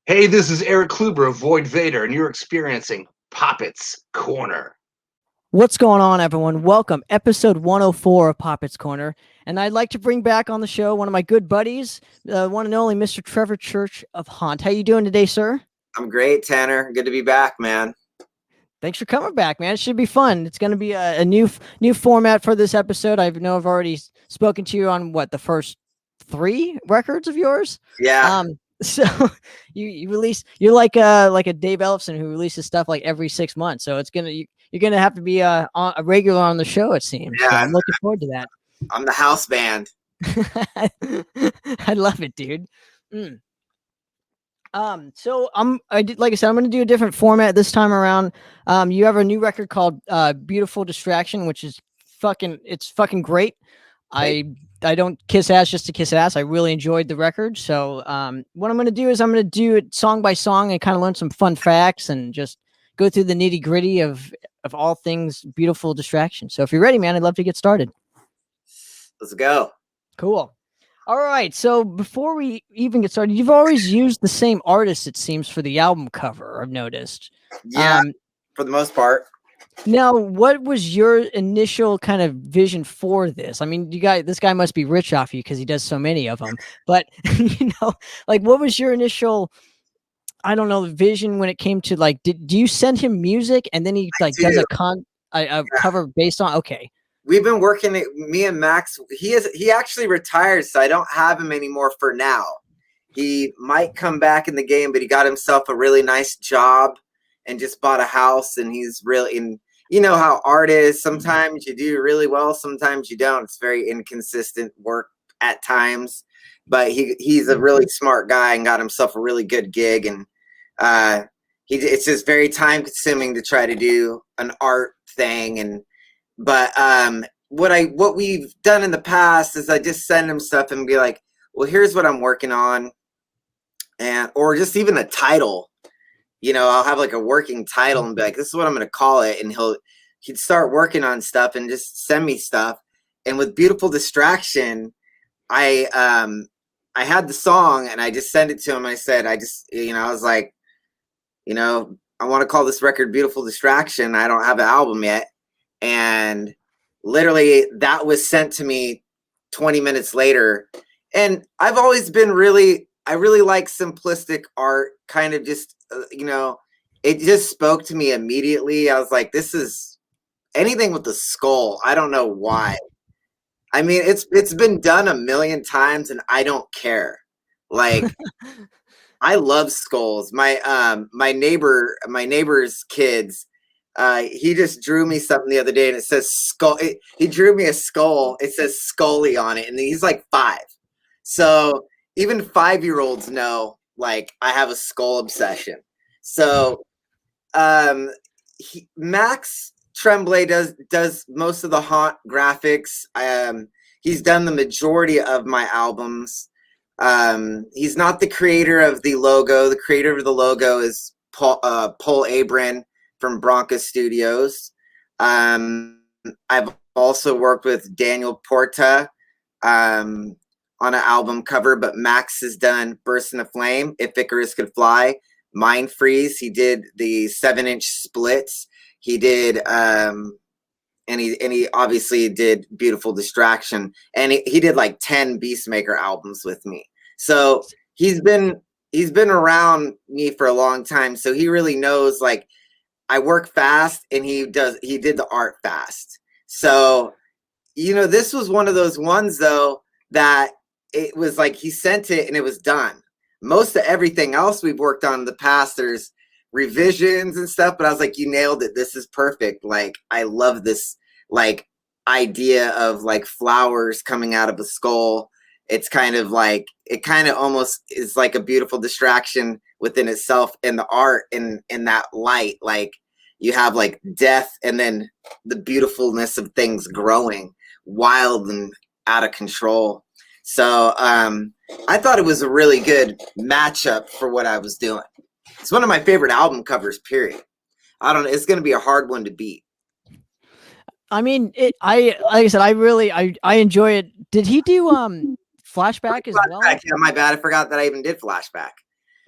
Hey, this is Eric Kluber of Void Vader, and you're experiencing Poppets Corner. What's going on, everyone? Welcome, episode 104 of Poppets Corner. And I'd like to bring back on the show one of my good buddies, one and only Mr. Trevor Church of Haunt. How you doing today, sir? I'm great, Tanner. Good to be back, man. Thanks for coming back, man. It should be fun. It's going to be a new format for this episode. I know I've already spoken to you on the first 3 records of yours. Yeah. So you release, you're like a Dave Ellefson who releases stuff like every 6 months. So you're gonna have to be a regular on the show, it seems. Yeah, so I'm looking forward to that. I'm the house band. I love it, dude. So like I said, I'm gonna do a different format this time around. You have a new record called Beautiful Distraction, which is fucking great. I don't kiss ass just to kiss ass. I really enjoyed the record. So what I'm going to do is I'm going to do it song by song and kind of learn some fun facts and just go through the nitty gritty of all things Beautiful Distraction. So if you're ready, man, I'd love to get started. Let's go. Cool. All right. So before we even get started, you've always used the same artist, it seems, for the album cover, I've noticed. Yeah, for the most part. Now, what was your initial kind of vision for this? I mean, this guy must be rich off you because he does so many of them. But what was your initial, I don't know, vision when it came to do you send him music and then he does a cover based on? Okay, we've been working. Me and Max. He actually retired, so I don't have him anymore for now. He might come back in the game, but he got himself a really nice job and just bought a house, and he's really in. You know how art is. Sometimes you do really well, sometimes you don't. It's very inconsistent work at times, but he's a really smart guy and got himself a really good gig. And it's just very time consuming to try to do an art thing. But what we've done in the past is I just send him stuff and be like, well, here's what I'm working on, or just even a title. I'll have like a working title and be like, this is what I'm going to call it. And he'd start working on stuff and just send me stuff. And with Beautiful Distraction, I had the song and I just sent it to him. I said, I was like, I want to call this record Beautiful Distraction. I don't have an album yet. And literally that was sent to me 20 minutes later. And I've always been I really like simplistic art, kind of just, it just spoke to me immediately. I was like, this is anything with the skull. I don't know why. I mean, it's been done a million times and I don't care. Like, I love skulls. My neighbor's kids, he just drew me something the other day and it says skull. He drew me a skull. It says Scully on it. And he's like 5. So even 5-year-olds know, like, I have a skull obsession. So Max Tremblay does most of the Haunt graphics. He's done the majority of my albums. He's not the creator of the logo. The creator of the logo is Paul Abrin from Bronca Studios. I've also worked with Daniel Porta on an album cover, but Max has done Burst in a Flame, If Icarus Could Fly, Mind Freeze. He did the 7-inch splits. He did, and he obviously did Beautiful Distraction, and he did like 10 Beastmaker albums with me. So he's been around me for a long time. So he really knows, like, I work fast and he did the art fast. So, this was one of those ones though, that it was like, he sent it and it was done. Most of everything else we've worked on in the past, there's revisions and stuff, but I was like, you nailed it. This is perfect. Like, I love this, like, idea of like flowers coming out of a skull. It's kind of like, it kind of almost is like a beautiful distraction within itself, and the art in that light, like, you have like death and then the beautifulness of things growing wild and out of control. So I thought it was a really good matchup for what I was doing. It's one of my favorite album covers, period. I don't know. It's going to be a hard one to beat. I mean, like I said, I enjoy it. Did he do Flashback as well? Yeah, my bad. I forgot that I even did Flashback.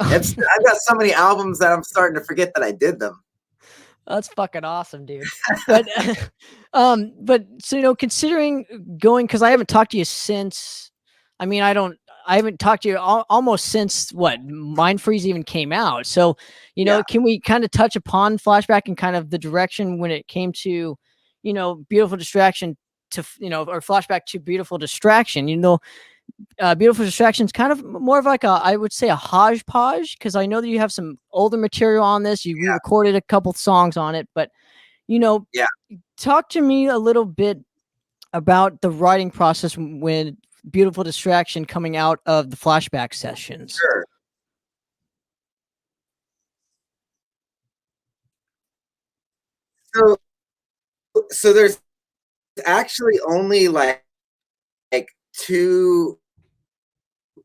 I've got so many albums that I'm starting to forget that I did them. That's fucking awesome, dude. But, but so, considering going, because I haven't talked to you since, I haven't talked to you almost since what Mind Freeze even came out. So, Yeah. can we kind of touch upon Flashback and kind of the direction when it came to, Beautiful Distraction to, or Flashback to Beautiful Distraction, Beautiful Distractions kind of more of like I would say a hodgepodge, because I know that you have some older material on this. You re-recorded a couple songs on it, but Yeah. talk to me a little bit about the writing process when Beautiful Distraction coming out of the Flashback sessions. Sure. So there's actually only like two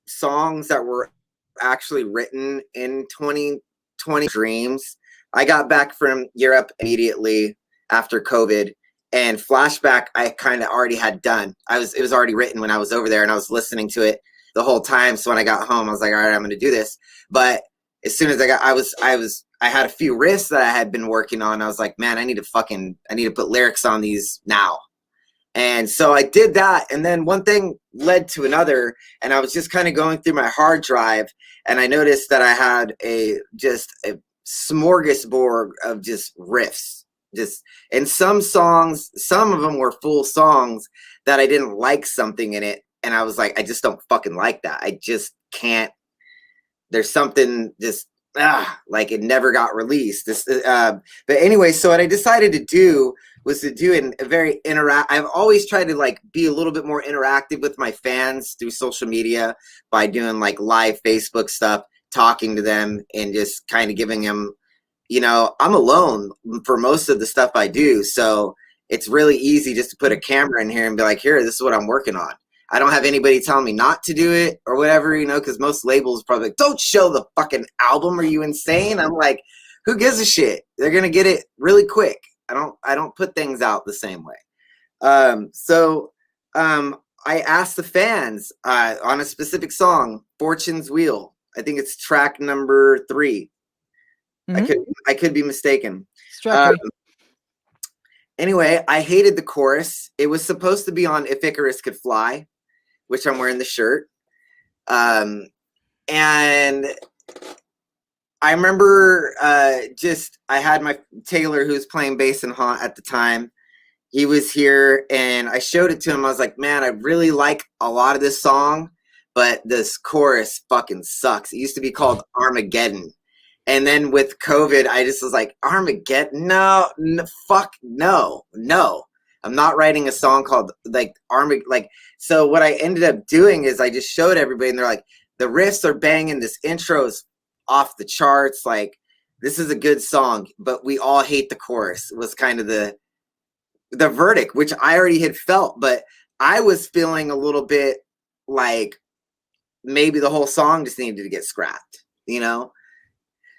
songs that were actually written in 2020 Dreams. I got back from Europe immediately after COVID, and Flashback I kind of already had done. It was already written when I was over there, and I was listening to it the whole time. So when I got home, I was like, all right, I'm going to do this. But as soon as I had a few riffs that I had been working on. I was like, man, I need to put lyrics on these now. And so I did that. And then one thing led to another. And I was just kind of going through my hard drive. And I noticed that I had just a smorgasbord of just riffs. And some songs, some of them were full songs that I didn't like something in it. And I was like, I just don't fucking like that. I just can't. There's something just like it never got released. But anyway, so what I decided to do was to do a very I've always tried to like be a little bit more interactive with my fans through social media by doing like live Facebook stuff, talking to them and just kind of giving them, I'm alone for most of the stuff I do. So it's really easy just to put a camera in here and be like, here, this is what I'm working on. I don't have anybody telling me not to do it or whatever, because most labels probably like, don't show the fucking album. Are you insane? I'm like, who gives a shit? They're going to get it really quick. I don't put things out the same way. So I asked the fans on a specific song, Fortune's Wheel. I think it's track number 3. Mm-hmm. I could be mistaken. Anyway, I hated the chorus. It was supposed to be on If Icarus Could Fly, which I'm wearing the shirt. And I remember I had my Taylor, who's playing bass and Haunt at the time. He was here and I showed it to him. I was like, man, I really like a lot of this song, but this chorus fucking sucks. It used to be called Armageddon. And then with COVID, I just was like, Armageddon? No, fuck, no. I'm not writing a song called like Armageddon. Like, so what I ended up doing is I just showed everybody and they're like, the riffs are banging. This intro is off the charts. Like, this is a good song, but we all hate the chorus. It was kind of the verdict, which I already had felt, but I was feeling a little bit like maybe the whole song just needed to get scrapped,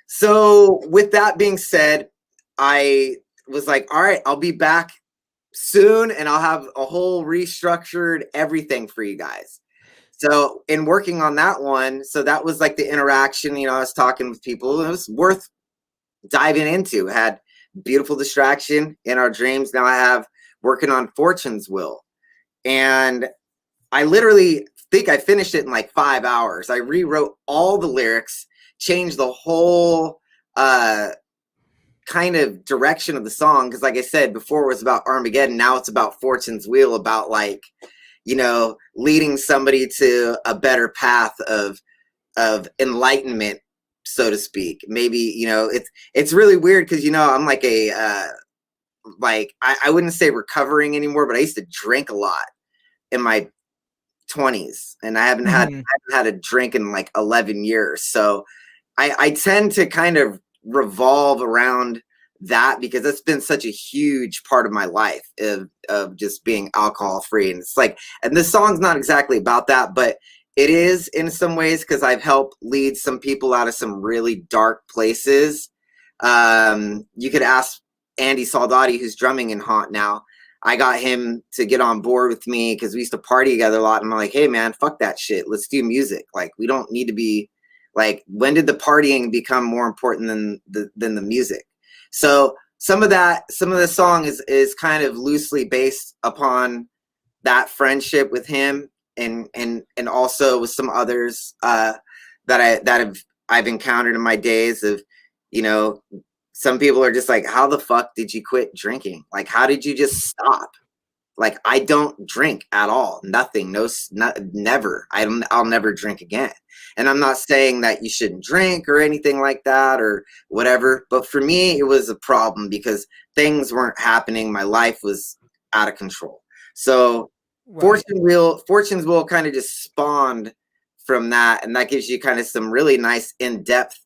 So with that being said, I was like, all right, I'll be back soon and I'll have a whole restructured everything for you guys. So in working on that one, so that was like the interaction, I was talking with people. It was worth diving into. Had Beautiful Distraction, In Our Dreams. Now I have working on Fortune's Will. And I literally think I finished it in like 5 hours. I rewrote all the lyrics, changed the whole kind of direction of the song. Because like I said, before it was about Armageddon. Now it's about Fortune's Wheel, about like, leading somebody to a better path of enlightenment, so to speak. Maybe, it's really weird because, I'm like I wouldn't say recovering anymore, but I used to drink a lot in my 20s and I haven't had a drink in like 11 years. So I tend to kind of revolve around that because that's been such a huge part of my life of just being alcohol free. And it's like, and this song's not exactly about that, but it is in some ways because I've helped lead some people out of some really dark places. You could ask Andy Soldati, who's drumming in Haunt now. I got him to get on board with me because we used to party together a lot. And I'm like, hey, man, fuck that shit. Let's do music. Like, we don't need to be Like, when did the partying become more important than the music? So some of the song is kind of loosely based upon that friendship with him, and also with some others I've encountered in my days of, you know, some people are just like, how the fuck did you quit drinking? Like, how did you just stop? Like, I don't drink at all. Nothing. Never. I'll never drink again. And I'm not saying that you shouldn't drink or anything like that or whatever. But for me, it was a problem because things weren't happening. My life was out of control. So Right. Fortune's Wheel kind of just spawned from that. And that gives you kind of some really nice in-depth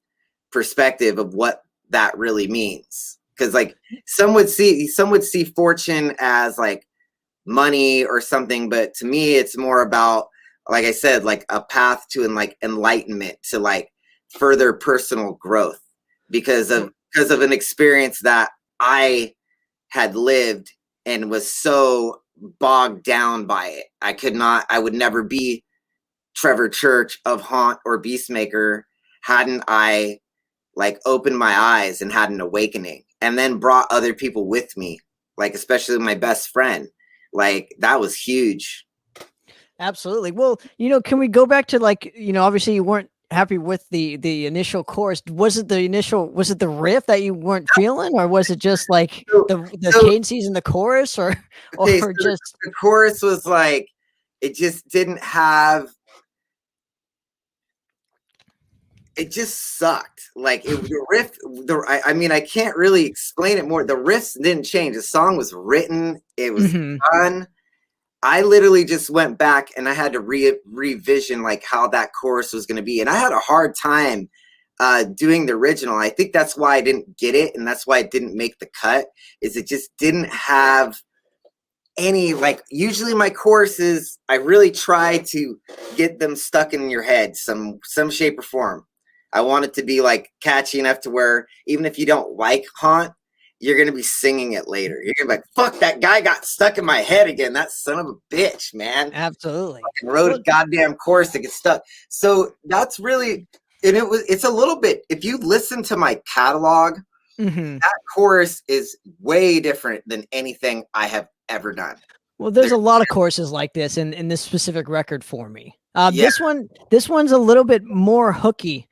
perspective of what that really means. Because like some would see fortune as like money or something, but to me it's more about, like I said, like a path to enlightenment, to like further personal growth because of an experience that I had lived and was so bogged down by it. I would never be Trevor Church of Haunt or Beastmaker hadn't I like opened my eyes and had an awakening, and then brought other people with me, like especially my best friend. Like, that was huge. Absolutely. Well, can we go back to like, obviously you weren't happy with the initial chorus. Was it the riff that you weren't feeling, or was it just like the cadences in the chorus, or just the chorus was like, it just didn't have, it just sucked. Like the riff, I mean, I can't really explain it more. The riffs didn't change. The song was written. It was done. I literally just went back and I had to revision like how that chorus was going to be. And I had a hard time doing the original. I think that's why I didn't get it. And that's why it didn't make the cut, is it just didn't have any, like, usually my choruses, I really try to get them stuck in your head some shape or form. I want it to be like catchy enough to where even if you don't like Haunt, you're going to be singing it later. You're going to be like, fuck, that guy got stuck in my head again. That son of a bitch, man. Absolutely. Wrote a goddamn chorus to get stuck. So that's really, and it's a little bit, if you listen to my catalog, that chorus is way different than anything I have ever done. Well, there's a lot of choruses like this in this specific record for me. Yeah. This one's a little bit more hooky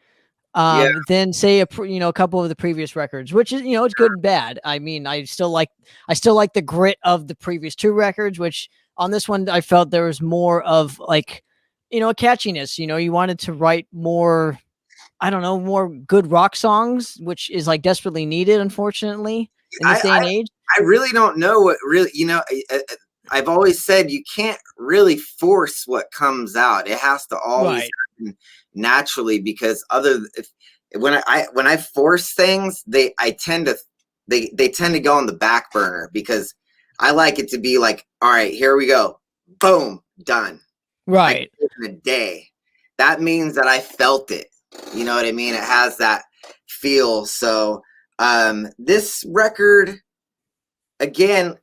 than say a couple of the previous records, which is, it's good and bad. I mean, I still like the grit of the previous two records, which on this one I felt there was more of like, a catchiness. You wanted to write more, I don't know, more good rock songs, which is like desperately needed, unfortunately, in this day and age. I really don't know what really, I've always said you can't really force what comes out. It has to always happen naturally, because when I force things, they tend to go on the back burner, because I like it to be like, all right, here we go, boom, done. Right. In a day. That means that I felt it. You know what I mean? It has that feel. So this record, again,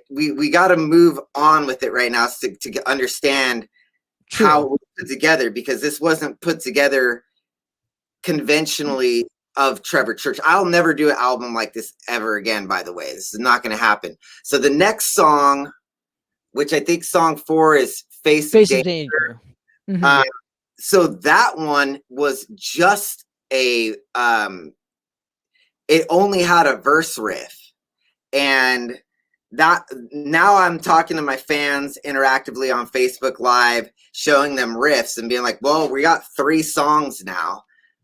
we got to move on with it right now to understand how it was put together, because this wasn't put together conventionally of Trevor Church. I'll never do an album like this ever again, by the way. This is not going to happen. So the next song, which I think song 4 is Face of Danger. So that one was just it only had a verse riff. And that, now I'm talking to my fans interactively on Facebook Live, showing them riffs and being like, well, we got 3 songs now.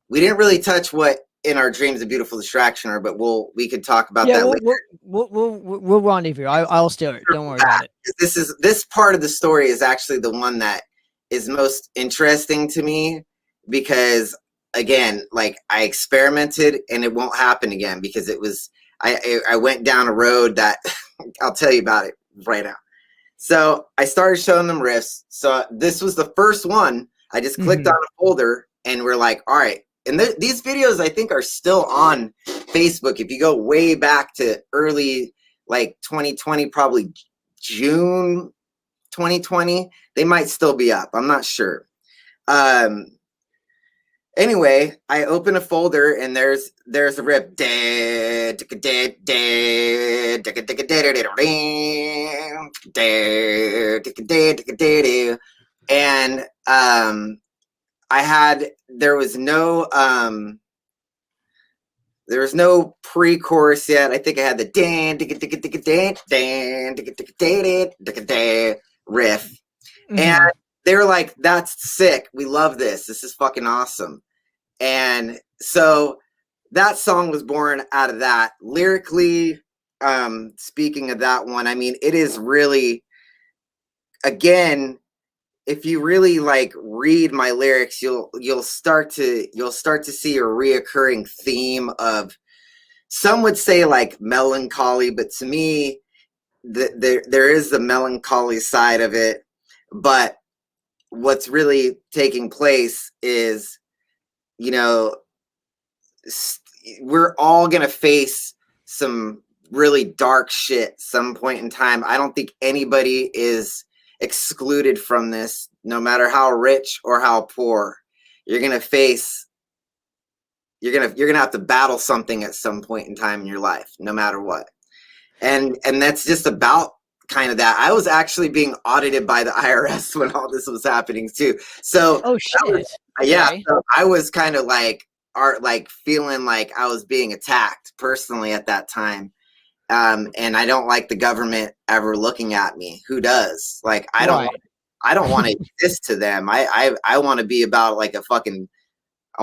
We didn't really touch what In Our Dreams a Beautiful Distraction are, but we could talk about that later. We'll rendezvous. I'll steal it. Don't worry about it. This part of the story is actually the one that is most interesting to me, because again, like, I experimented and it won't happen again, because it was, I went down a road that I'll tell you about it right now. So I started showing them riffs. So this was the first one. I just clicked on a folder and we're like, all right. And these videos, I think, are still on Facebook. If you go way back to early, like 2020, probably June 2020, they might still be up. I'm not sure. Anyway, I open a folder and there's a rip. And there was no pre-chorus yet. I think I had the riff. And they were like, that's sick. We love this. This is fucking awesome. And so that song was born out of that. Lyrically, speaking of that one, I mean, it is really, again, if you really like read my lyrics, you'll start to see a reoccurring theme of, some would say like melancholy, but to me, there is the melancholy side of it. But what's really taking place is, you know, we're all gonna face some really dark shit some point in time. I don't think anybody is excluded from this, no matter how rich or how poor. You're gonna have to battle something at some point in time in your life, no matter what. And that's just about kind of that. I was actually being audited by the IRS when all this was happening too. So yeah, so I was kind of like feeling like I was being attacked personally at that time. And I don't like the government ever looking at me. Who does? Like, I don't want to exist to them. I want to be about like I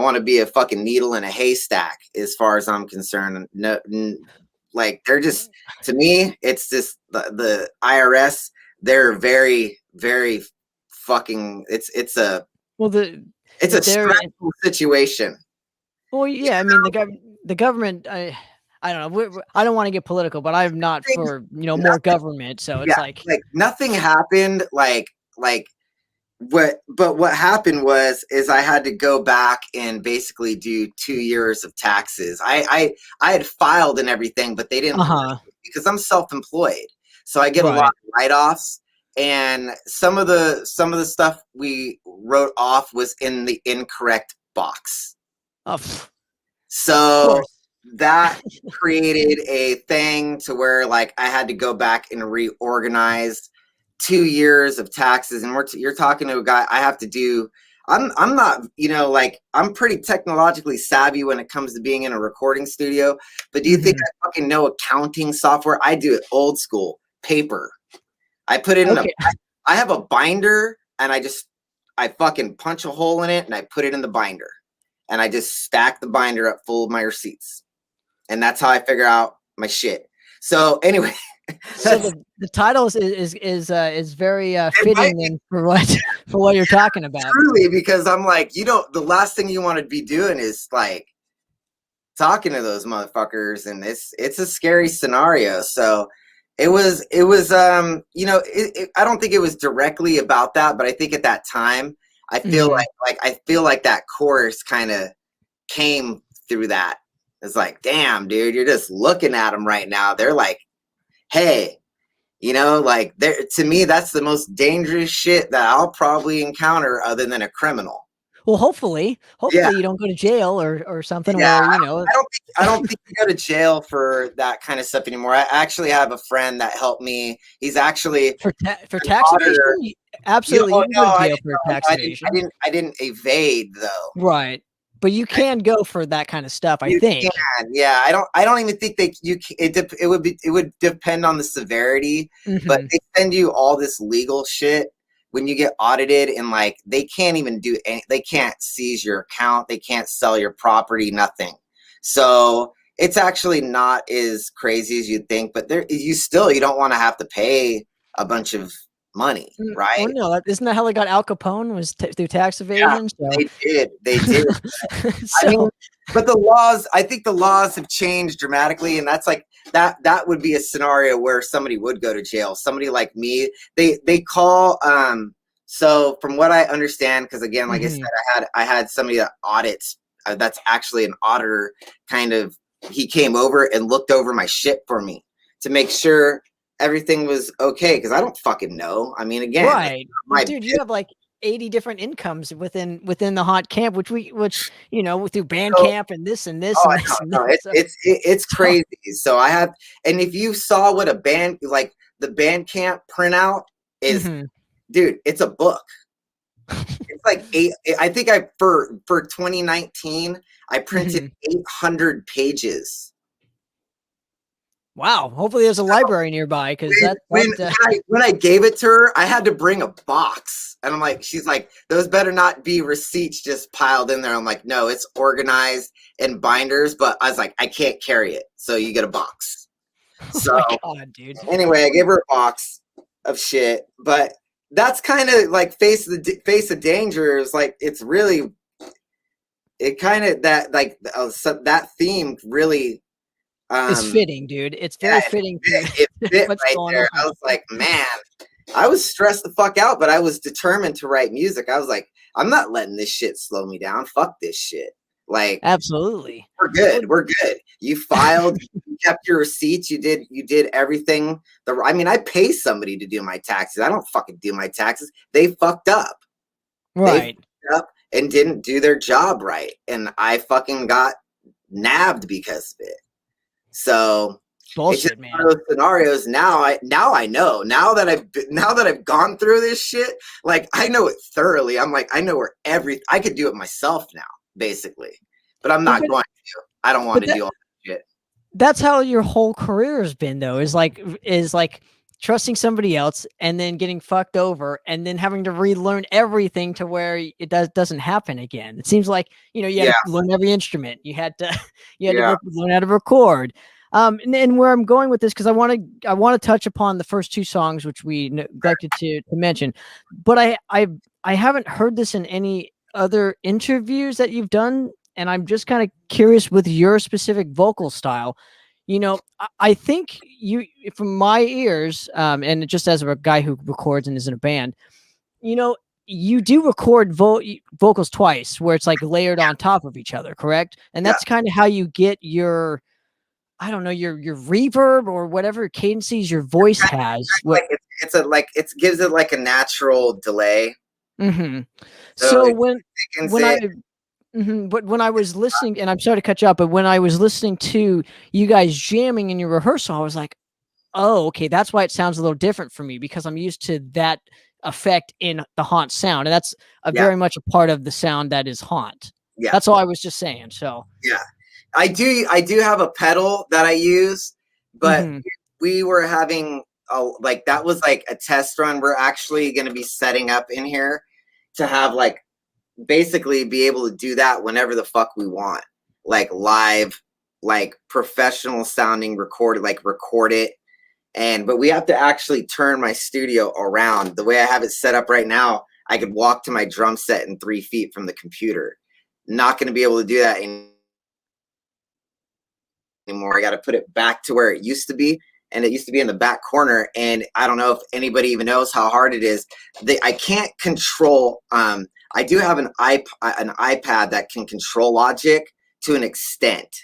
want to be a fucking needle in a haystack as far as I'm concerned. No, like, they're just, to me, it's just the IRS. They're very, very fucking, it's a stressful situation. Well, yeah, I mean, the government, I don't know. I don't want to get political, but I'm not for, more government. So it's like nothing happened. But what happened is I had to go back and basically do 2 years of taxes. I had filed and everything, but they didn't because I'm self-employed, so I get a lot of write-offs. And some of the stuff we wrote off was in the incorrect box. So that created a thing to where like I had to go back and reorganize 2 years of taxes. And you're talking to a guy. I have to do, I'm not, like, I'm pretty technologically savvy when it comes to being in a recording studio, but do you think I fucking know accounting software? I do it old school, paper. I put it in I have a binder, and I fucking punch a hole in it and I put it in the binder, and I just stack the binder up full of my receipts. And that's how I figure out my shit. So anyway, so the title is very fitting for what you're talking about. Truly, because I'm like, the last thing you want to be doing is like talking to those motherfuckers, and it's a scary scenario. So it was I don't think it was directly about that, but I think at that time I feel like that chorus kind of came through that. It's like, damn, dude, you're just looking at them right now. They're like, hey, like, to me, that's the most dangerous shit that I'll probably encounter other than a criminal. Well, hopefully you don't go to jail or something. Yeah, where, I don't think you go to jail for that kind of stuff anymore. I actually have a friend that helped me. He's actually for tax evasion. Absolutely, you go to jail for tax evasion. I didn't evade though. Right. But you can go for that kind of stuff, I think. Can. Yeah, I don't even think that you can, it would depend on the severity, but they send you all this legal shit when you get audited, and like they can't even do they can't seize your account, they can't sell your property, nothing. So it's actually not as crazy as you'd think, but you don't want to have to pay a bunch of money, right? Oh, no, isn't that how they got Al Capone, was through tax evasion? Yeah, so. They did. I mean, but I think the laws have changed dramatically, and that's like that would be a scenario where somebody would go to jail. Somebody like me, they call. So from what I understand, because again, like I said, I had somebody that audits. That's actually an auditor. Kind of, he came over and looked over my shit for me to make sure everything was okay, because I don't fucking know. I mean, again, right, dude, you have like 80 different incomes within the haunt camp, which you know, through band So, camp and this and this and this and no, that. So, it's crazy. So I have, and if you saw what a band, like the band camp printout is, dude, it's a book. It's like I think for 2019, I printed 800 pages. wow. Hopefully there's a library nearby, because when I gave it to her, I had to bring a box, and I'm like, she's like, those better not be receipts just piled in there. I'm like, no, it's organized in binders, but I was like, I can't carry it, so you get a box. So my God, dude. Anyway, I gave her a box of shit, but that's kind of like face of danger. Is like, it's really, it kind of that like that theme really. It's fitting, dude. It's very fitting. It fit what's right going there. on. I was like, man, I was stressed the fuck out, but I was determined to write music. I was like, I'm not letting this shit slow me down. Fuck this shit. Like, absolutely, we're good. We're good. You filed, you kept your receipts. You did everything. I mean, I pay somebody to do my taxes. I don't fucking do my taxes. They fucked up. Right. They fucked up and didn't do their job right, and I fucking got nabbed because of it. So bullshit, man. One of those scenarios. Now I know. Now that I've gone through this shit, like, I know it thoroughly. I'm like, I know where I could do it myself now, basically. But I'm not going to. I don't want to do all that shit. That's how your whole career has been, though. Is like trusting somebody else and then getting fucked over and then having to relearn everything to where it doesn't happen again. It seems like, you know, you had to learn every instrument. You had to learn how to record. And where I'm going with this, because I want to touch upon the first two songs, which we neglected to mention, but I haven't heard this in any other interviews that you've done, and I'm just kind of curious with your specific vocal style. You know, I think you, from my ears, and just as a guy who records and is in a band, you know, you do record vocals twice, where it's like layered on top of each other, correct? And that's kind of how you get your, I don't know, your reverb or whatever cadences your voice has. It gives it like a natural delay. So but when I was listening, and I'm sorry to cut you off, but when I was listening to you guys jamming in your rehearsal, I was like, oh, okay, that's why it sounds a little different for me, because I'm used to that effect in the haunt sound. And that's very much a part of the sound that is haunt. Yeah. That's all I was just saying. So yeah, I do have a pedal that I use, but we were having that was like a test run. We're actually going to be setting up in here to have like, basically be able to do that whenever the fuck we want, like live, like professional sounding, record it. But we have to actually turn my studio around. The way I have it set up right now, I could walk to my drum set in 3 feet from the computer. Not going to be able to do that anymore. I got to put it back to where it used to be. And it used to be in the back corner. And I don't know if anybody even knows how hard it is. I can't control. I do have an iPad that can control Logic to an extent.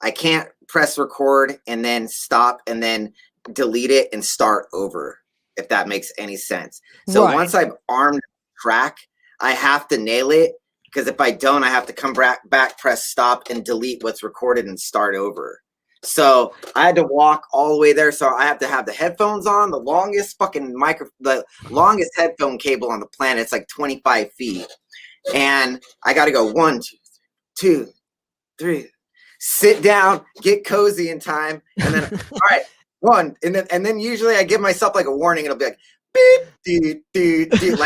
I can't press record and then stop and then delete it and start over, if that makes any sense. So once I've armed the track, I have to nail it, because if I don't, I have to come back, press stop, and delete what's recorded and start over. So I had to walk all the way there. So I have to have the headphones on, the longest headphone cable on the planet. It's like 25 feet. And I got to go 1, 2, 3, sit down, get cozy in time. And then, all right, 1. And then usually I give myself like a warning. It'll be like, beep, doo.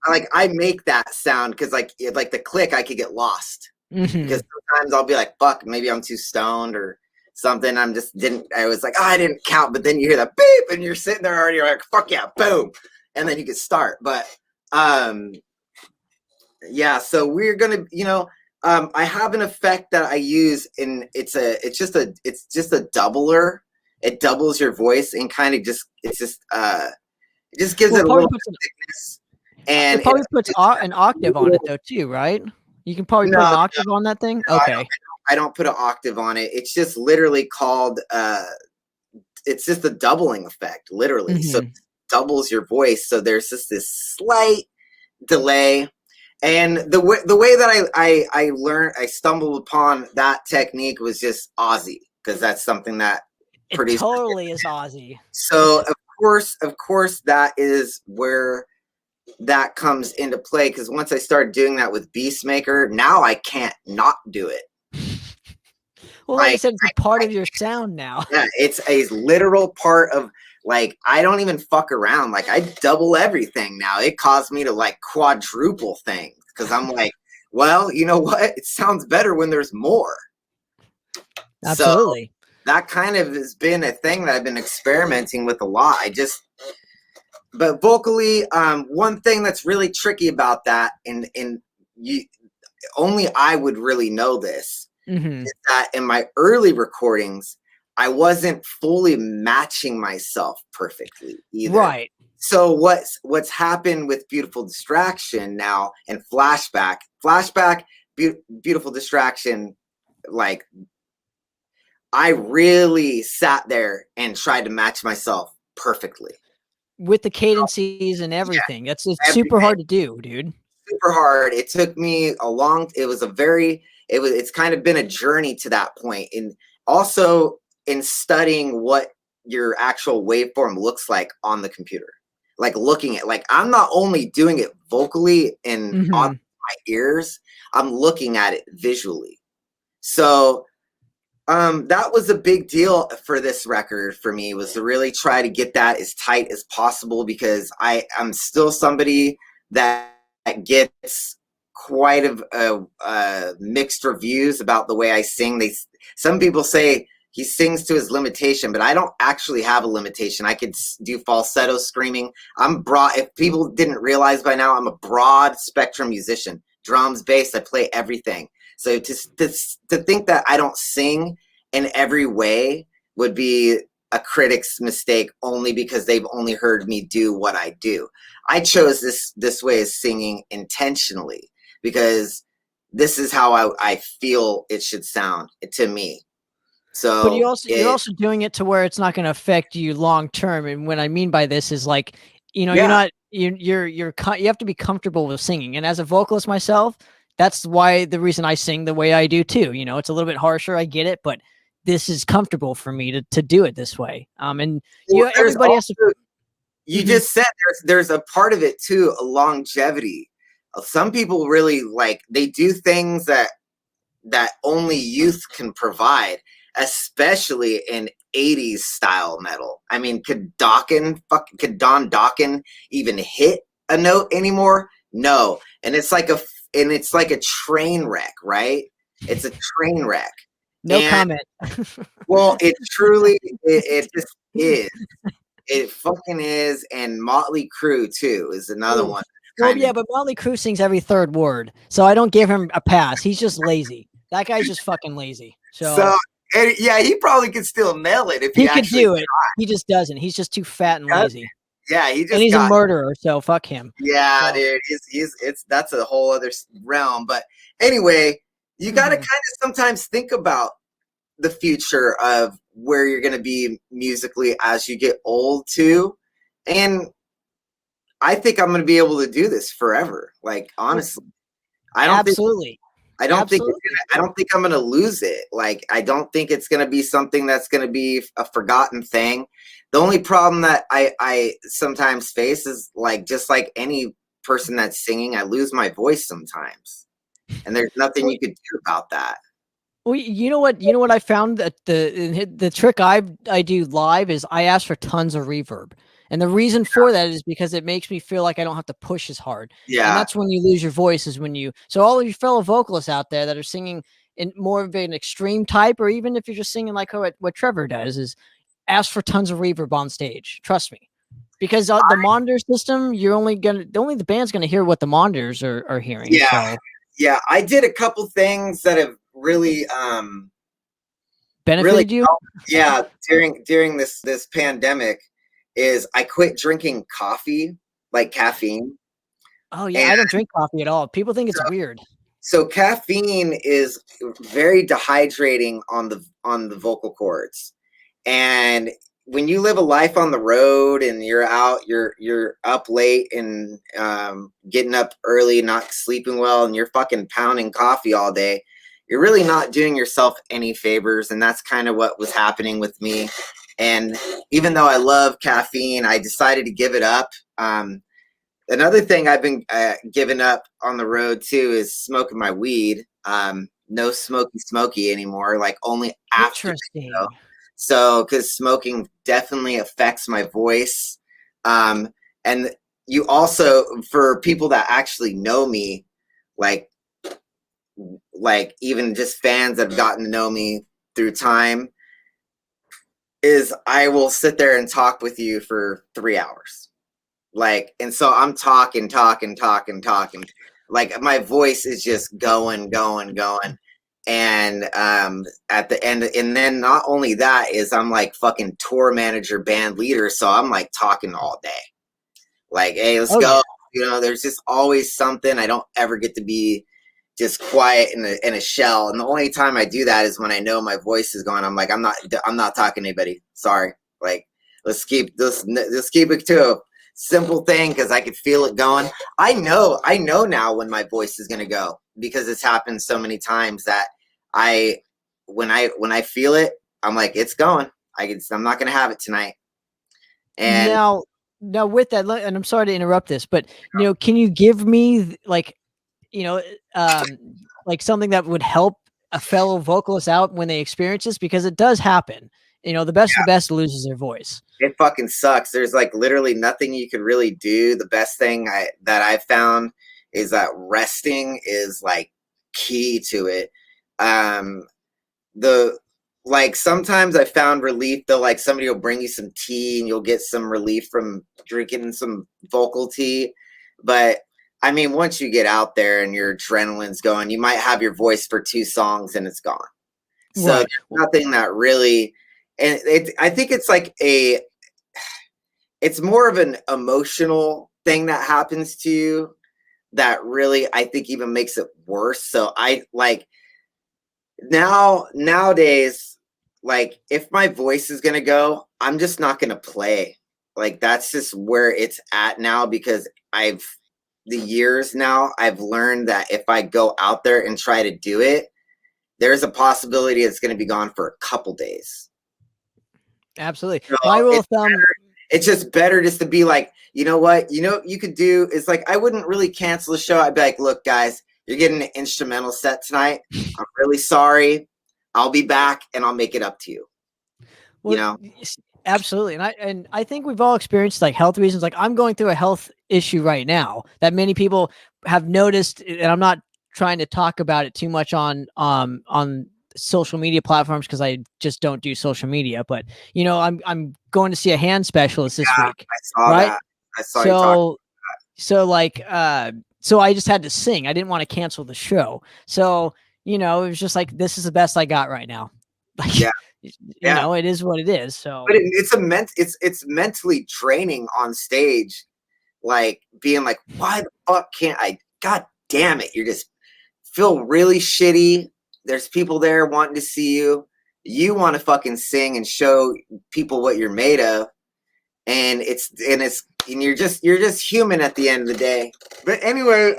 Like I make that sound because like the click, I could get lost. Because sometimes I'll be like, fuck, maybe I'm too stoned or something. I was like, oh, I didn't count. But then you hear that beep and you're sitting there already, you're like, fuck yeah, boom. And then you can start. But yeah, so we're gonna, I have an effect that I use, and it's just a doubler. It doubles your voice and kind of it just gives it a little thickness. And it probably puts an octave on it though too, right? You can probably put an octave on that thing. Okay. I don't put an octave on it. It's just literally called, it's just a doubling effect, literally. So it doubles your voice. So there's just this slight delay. And the way that I learned, I stumbled upon that technique was just Aussie, because that's something that It totally is Aussie. So of course that is where that comes into play, because once I started doing that with Beastmaker, now I can't not do it. Well, like I said, it's a part of your sound now. Yeah, it's a literal part of, like, I don't even fuck around. Like, I double everything now. It caused me to like quadruple things, because I'm like, well, you know what? It sounds better when there's more. Absolutely. So that kind of has been a thing that I've been experimenting with a lot. But vocally, one thing that's really tricky about that, and you only I would really know this, is that in my early recordings, I wasn't fully matching myself perfectly either. Right. So what's happened with Beautiful Distraction now and Flashback, Beautiful Distraction, like, I really sat there and tried to match myself perfectly. With the cadences and everything. Yeah, it's super hard to do, dude. Super hard. It took me it's kind of been a journey to that point. And also in studying what your actual waveform looks like on the computer. Like looking at, like, I'm not only doing it vocally and on my ears, I'm looking at it visually. So that was a big deal for this record for me, was to really try to get that as tight as possible, because I'm still somebody that gets quite a mixed reviews about the way I sing. Some people say he sings to his limitation, but I don't actually have a limitation. I could do falsetto screaming. I'm broad. If people didn't realize by now, I'm a broad spectrum musician. Drums, bass, I play everything. So to think that I don't sing in every way would be a critic's mistake, only because they've only heard me do what I do. I chose this way of singing intentionally, because this is how I feel it should sound to me. So, but you're also doing it to where it's not going to affect you long term. And what I mean by this is, like, you know, you have to be comfortable with singing. And as a vocalist myself, that's why the reason I sing the way I do too. You know, it's a little bit harsher, I get it, but this is comfortable for me to do it this way. And everybody has to. You just said there's a part of it too, a longevity. Some people really, like, they do things that only youth can provide, especially in 80s style metal. I mean, could Don Dokken even hit a note anymore? No. And it's like a train wreck, right? It's a train wreck. No comment. Well, it truly, it just is. It fucking is. And Motley Crue too is another one. Well, yeah, but Motley Crue sings every third word, so I don't give him a pass. He's just lazy. That guy's just fucking lazy. So yeah, he probably could still nail it if he could do it. He just doesn't. He's just too fat and lazy. Yeah, he's a murderer, so fuck him. Yeah, dude, that's a whole other realm. But anyway, you got to kind of sometimes think about the future of where you're going to be musically as you get old too, and I think I'm going to be able to do this forever. Like, honestly, I don't think I'm going to lose it. Like, I don't think it's going to be something that's going to be a forgotten thing. The only problem that I sometimes face is, like, just like any person that's singing, I lose my voice sometimes, and there's nothing you could do about that. Well, you know what I found, that the trick I do live is I ask for tons of reverb. And the reason for that is because it makes me feel like I don't have to push as hard. Yeah. And that's when you lose your voice, is when so all of your fellow vocalists out there that are singing in more of an extreme type, or even if you're just singing like what Trevor does, is ask for tons of reverb on stage. Trust me. Because the monitor system, only the band's going to hear what the monitors are hearing. Yeah. So. Yeah. I did a couple things that have really, benefited you. Yeah. During this pandemic, is I quit drinking coffee, like caffeine. Oh yeah, I don't drink coffee at all. People think it's weird. So caffeine is very dehydrating on the vocal cords, and when you live a life on the road and you're out, you're up late and getting up early, not sleeping well, and you're fucking pounding coffee all day, you're really not doing yourself any favors. And that's kind of what was happening with me. And even though I love caffeine, I decided to give it up. Another thing I've been giving up on the road too is smoking my weed. No smoky anymore, like only after. Interesting. So, because smoking definitely affects my voice. And you also, for people that actually know me, like even just fans that have gotten to know me through time, is I will sit there and talk with you for 3 hours. Like, and so I'm talking. Like my voice is just going. And at the end, and then not only that is I'm like fucking tour manager, band leader, so I'm like talking all day. Like, hey, let's go. Yeah. You know, there's just always something. I don't ever get to be just quiet in a shell. And the only time I do that is when I know my voice is going. I'm like, I'm not talking to anybody. Sorry. Like, let's keep it to a simple thing because I could feel it going. I know now when my voice is gonna go because it's happened so many times that when I feel it, I'm like, it's going. I'm not gonna have it tonight. And now with that, and I'm sorry to interrupt this, but you know, can you give me like, you know, like something that would help a fellow vocalist out when they experience this, because it does happen. You know, the best of the best loses their voice. It fucking sucks. There's like literally nothing you could really do. The best thing that I've found is that resting is like key to it. Like sometimes I found relief though, like somebody will bring you some tea and you'll get some relief from drinking some vocal tea. But I mean, once you get out there and your adrenaline's going, you might have your voice for 2 songs and it's gone. So right. There's nothing that really, and I think it's like it's more of an emotional thing that happens to you that really, I think, even makes it worse. So I like nowadays, like if my voice is going to go, I'm just not going to play. Like that's just where it's at now, because the years now I've learned that if I go out there and try to do it, there's a possibility it's going to be gone for a couple days. Absolutely. So my rule of thumb. It's just better just to be like, you know what, you could do is like, I wouldn't really cancel the show. I'd be like, look, guys, you're getting an instrumental set tonight. I'm really sorry. I'll be back and I'll make it up to you. Well, you know, absolutely. And I think we've all experienced like health reasons. Like I'm going through a health issue right now that many people have noticed, and I'm not trying to talk about it too much on social media platforms because I just don't do social media. But you know, I'm going to see a hand specialist this week. I saw that. I saw you talking. So I just had to sing. I didn't want to cancel the show. So you know, it was just like, this is the best I got right now. Like, you know, it is what it is. So, but it's mentally draining on stage, like being like, why the fuck can't I? God damn it! You just feel really shitty. There's people there wanting to see you. You want to fucking sing and show people what you're made of, and you're just human at the end of the day. But anyway,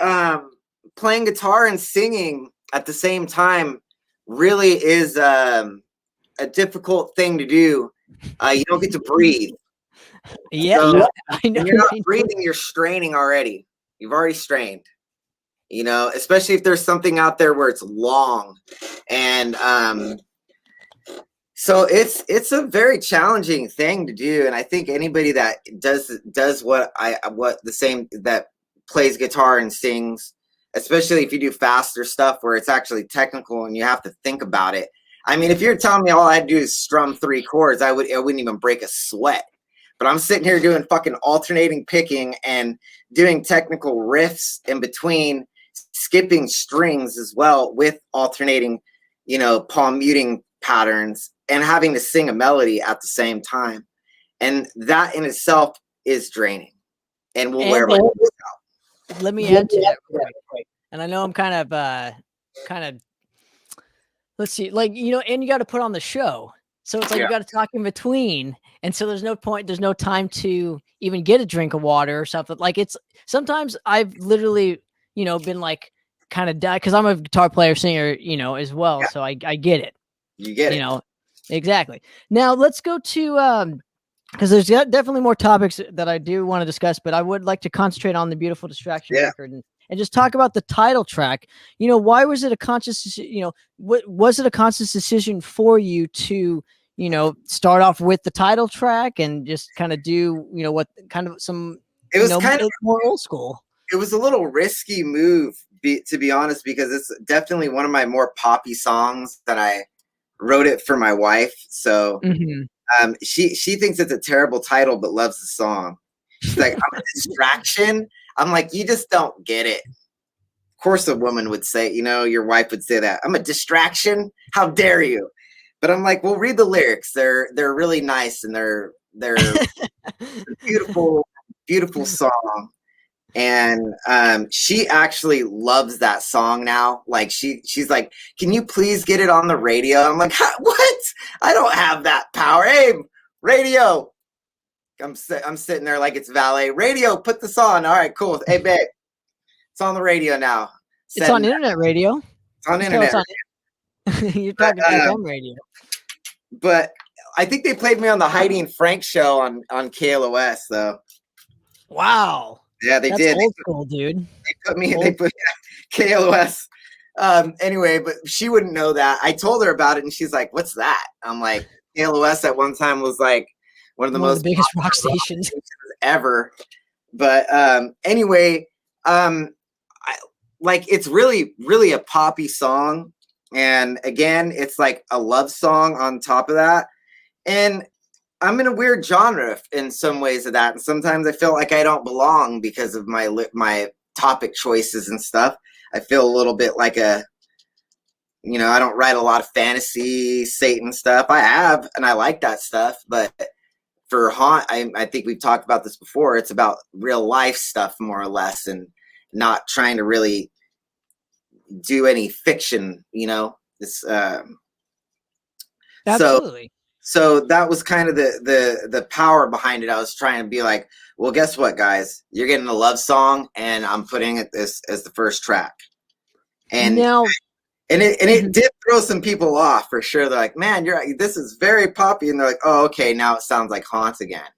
playing guitar and singing at the same time really is a difficult thing to do. You don't get to breathe. Yeah, so, I know. When you're not breathing, you're straining already. You've already strained. You know, especially if there's something out there where it's long, and so it's a very challenging thing to do. And I think anybody that does what the same that plays guitar and sings, especially if you do faster stuff where it's actually technical and you have to think about it. I mean, if you're telling me all I had to do is strum 3 chords, I wouldn't even break a sweat. But I'm sitting here doing fucking alternating picking and doing technical riffs in between, skipping strings as well with alternating, you know, palm muting patterns, and having to sing a melody at the same time. And that in itself is draining and will wear my voice out. Let me add to that real quick. And I know I'm kind of let's see, like, you know, and you got to put on the show. So it's like you got to talk in between, and so there's no point. There's no time to even get a drink of water or something. Like it's sometimes I've literally, been like kind of die because I'm a guitar player, singer, as well. Yeah. So I get it. You get it. Exactly. Now let's go to because there's definitely more topics that I do want to discuss, but I would like to concentrate on the Beautiful Distraction record and just talk about the title track. Why was it a conscious, what was it a conscious decision for you to, start off with the title track and just kind of do, what kind of some, it was kind of more old school. It was a little risky move, to be honest, because it's definitely one of my more poppy songs that I wrote it for my wife. So she thinks it's a terrible title, but loves the song. She's like, I'm a distraction. I'm like, you just don't get it. Of course, a woman would say, your wife would say that. I'm a distraction. How dare you? But I'm like, well, read the lyrics. They're really nice, and they're beautiful, beautiful song. And she actually loves that song now. Like she's like, can you please get it on the radio? I'm like, what? I don't have that power. Hey, radio. I'm sitting there like it's valet. Radio, put this on. All right, cool. Hey, babe, it's on the radio now. It's on internet radio. It's on internet. You're talking FM radio. But I think they played me on the Heidi and Frank show on KLOS though. Wow. Yeah, they did. Old school, dude. They put KLOS. Anyway, but she wouldn't know that. I told her about it, and she's like, "What's that?" I'm like, KLOS at one time was like one of the biggest rock stations ever. But anyway, it's really, really a poppy song, and again, it's like a love song on top of that, and I'm in a weird genre in some ways of that. And sometimes I feel like I don't belong because of my topic choices and stuff. I feel a little bit like I don't write a lot of fantasy Satan stuff. I have, and I like that stuff. But for Haunt, I think we've talked about this before. It's about real life stuff more or less, and not trying to really do any fiction, It's absolutely. So that was kind of the power behind it. I was trying to be like, well, guess what, guys? You're getting a love song, and I'm putting it as the first track. And now, it did throw some people off for sure. They're like, man, this is very poppy, and they're like, oh, okay, now it sounds like Haunt again.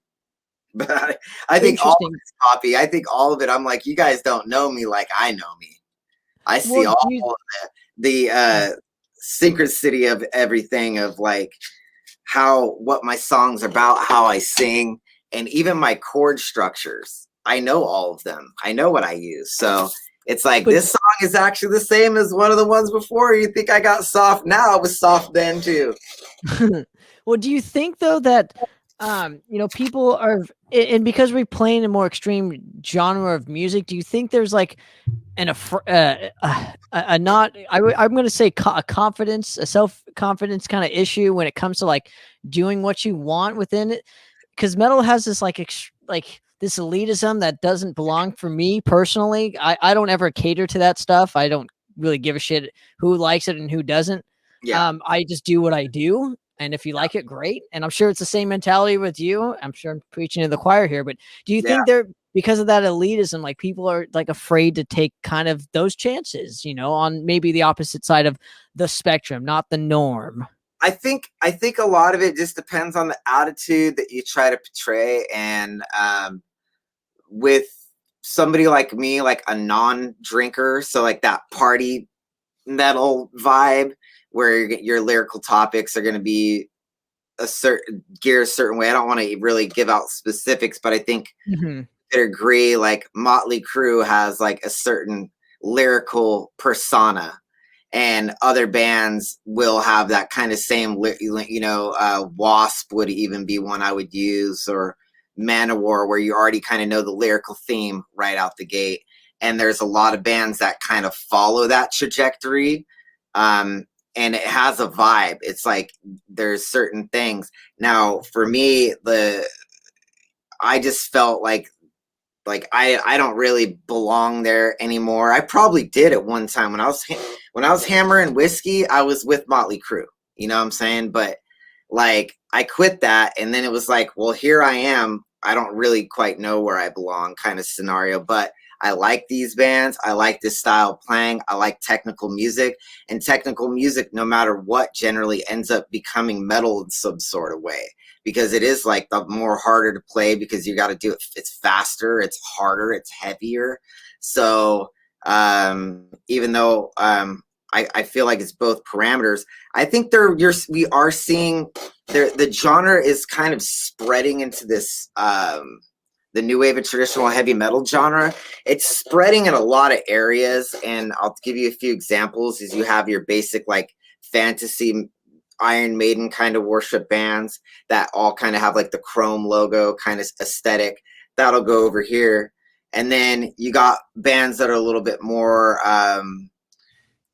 But I think all of it's poppy. I think all of it. I'm like, you guys don't know me like I know me. I see all of the synchronicity of everything of like what my songs are about, how I sing, and even my chord structures. I know all of them. I know what I use. So it's like, this song is actually the same as one of the ones before. You think I got soft now? It was soft then too. Well, do you think though that people are, and because we play in a more extreme genre of music, do you think there's like I'm going to say a confidence, a self-confidence kind of issue when it comes to like doing what you want within it? Because metal has this like this elitism that doesn't belong for me personally. I don't ever cater to that stuff. I don't really give a shit who likes it and who doesn't. Yeah. I just do what I do. And if you like it, great. And I'm sure it's the same mentality with you. I'm sure I'm preaching to the choir here, but do you think because of that elitism, like people are like afraid to take kind of those chances, on maybe the opposite side of the spectrum, not the norm? I think a lot of it just depends on the attitude that you try to portray. And with somebody like me, like a non-drinker, so like that party metal vibe, where your lyrical topics are going to be a certain way. I don't want to really give out specifics, but I think you could agree, like Motley Crue has like a certain lyrical persona, and other bands will have that kind of same, Wasp would even be one I would use, or Manowar, where you already kind of know the lyrical theme right out the gate. And there's a lot of bands that kind of follow that trajectory. And it has a vibe. It's like there's certain things. Now, for me, I just felt like I don't really belong there anymore. I probably did at one time when I was hammering whiskey. I was with Motley Crue. You know what I'm saying? But like I quit that, and then it was like, well, here I am. I don't really quite know where I belong, kind of scenario, but I like these bands. I like this style of playing. I like technical music, and technical music, no matter what, generally ends up becoming metal in some sort of way, because it is like the more harder to play because you got to do it. It's faster, it's harder, it's heavier. So even though I feel like it's both parameters, I think we are seeing the genre is kind of spreading into this the new wave of traditional heavy metal genre. It's spreading in a lot of areas, and I'll give you a few examples. Is you have your basic like fantasy Iron Maiden kind of worship bands that all kind of have like the chrome logo kind of aesthetic. That'll go over here. And then you got bands that are a little bit more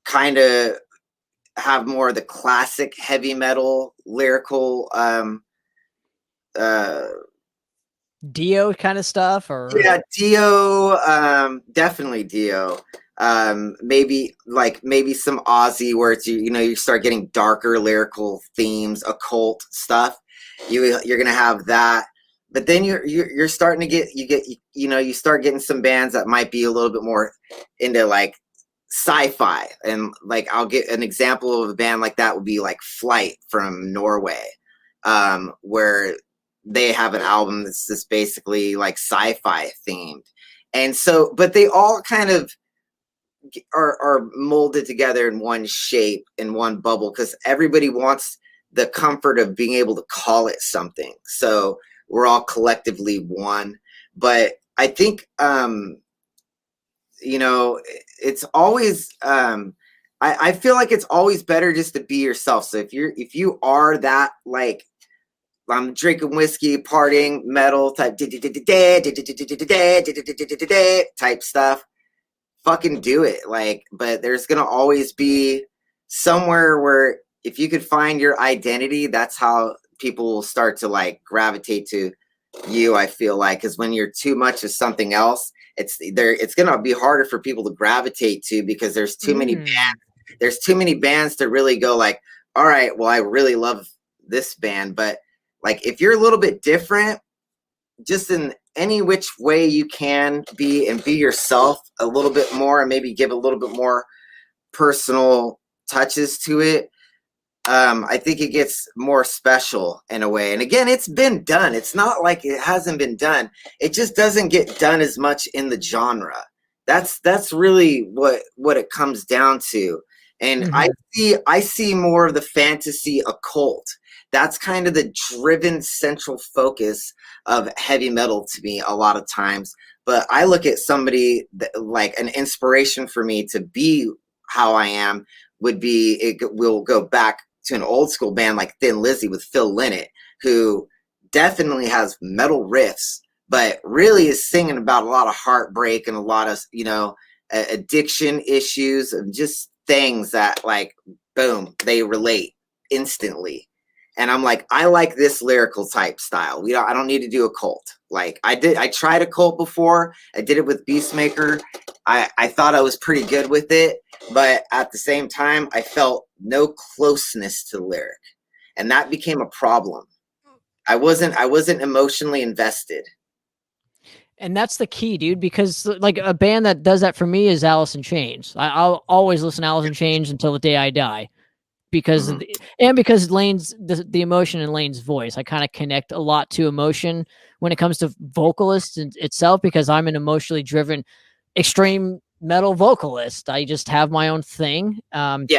kind of have more of the classic heavy metal lyrical Dio kind of stuff, or yeah, Dio, definitely Dio. Maybe some Aussie where it's you start getting darker lyrical themes, occult stuff. You're gonna have that, but then you're starting to you start getting some bands that might be a little bit more into like sci-fi, and like I'll get an example of a band like that would be like Flight from Norway, where they have an album that's just basically like sci-fi themed. And so, but they all kind of are molded together in one shape, in one bubble, because everybody wants the comfort of being able to call it something. So we're all collectively one. But I think, it's always, I feel like it's always better just to be yourself. So if you are that, like, I'm drinking whiskey, partying, metal type type stuff, fucking do it. Like, but there's gonna always be somewhere where if you could find your identity, that's how people will start to like gravitate to you. I feel like, because when you're too much of something else, it's gonna be harder for people to gravitate to, because there's too many bands. There's too many bands to really go like, all right, well, I really love this band, but like if you're a little bit different, just in any which way you can be, and be yourself a little bit more, and maybe give a little bit more personal touches to it, I think it gets more special in a way. And again, it's been done. It's not like it hasn't been done. It just doesn't get done as much in the genre. That's really what it comes down to. And I see more of the fantasy occult. That's kind of the driven central focus of heavy metal to me a lot of times. But I look at somebody that, like, an inspiration for me to be how I am would be, we'll go back to an old school band like Thin Lizzy with Phil Lynott, who definitely has metal riffs, but really is singing about a lot of heartbreak and a lot of, addiction issues, and just things that, like, boom, they relate instantly. And I'm like, I like this lyrical type style. I don't need to do a cult. Like I tried a cult before. I did it with Beastmaker. I thought I was pretty good with it, but at the same time, I felt no closeness to the lyric, and that became a problem. I wasn't emotionally invested. And that's the key, dude, because like a band that does that for me is Alice in Chains. I'll always listen to Alice in Chains until the day I die, because because Lane's the emotion in Lane's voice. I kind of connect a lot to emotion when it comes to vocalists itself, because I'm an emotionally driven, extreme metal vocalist. I just have my own thing. And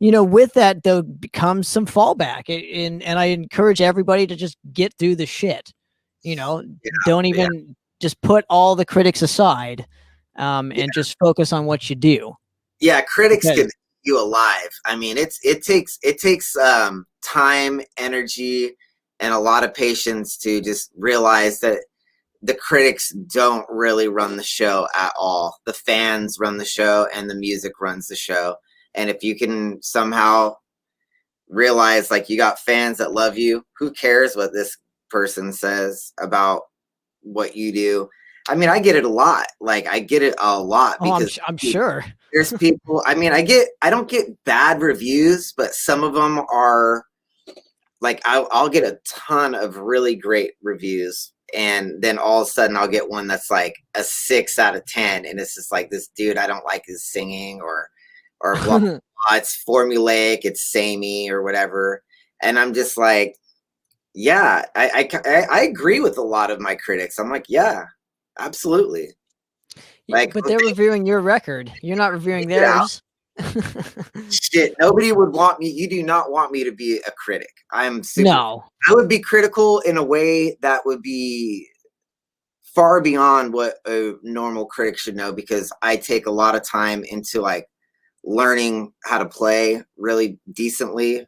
with that, there becomes some fallback, and I encourage everybody to just get through the shit. Don't even just put all the critics aside, and just focus on what you do. Yeah, critics can keep you alive. I mean, it takes time, energy, and a lot of patience to just realize that the critics don't really run the show at all. The fans run the show, and the music runs the show. And if you can somehow realize, like, you got fans that love you, who cares what this person says about what you do? I mean, I get it a lot. Like, I get it a lot because I'm sure there's people. I mean, I don't get bad reviews, but some of them are like I'll get a ton of really great reviews, and then all of a sudden I'll get one that's like a 6 out of 10, and it's just like, this dude, I don't like his singing, or blah, blah, blah. It's formulaic, it's samey or whatever, and I'm just like, yeah, I agree with a lot of my critics. I'm like, yeah, absolutely. Like, but they're reviewing your record. You're not reviewing theirs. Shit, nobody would want me. You do not want me to be a critic. I'm super. No. I would be critical in a way that would be far beyond what a normal critic should know, because I take a lot of time into like learning how to play really decently.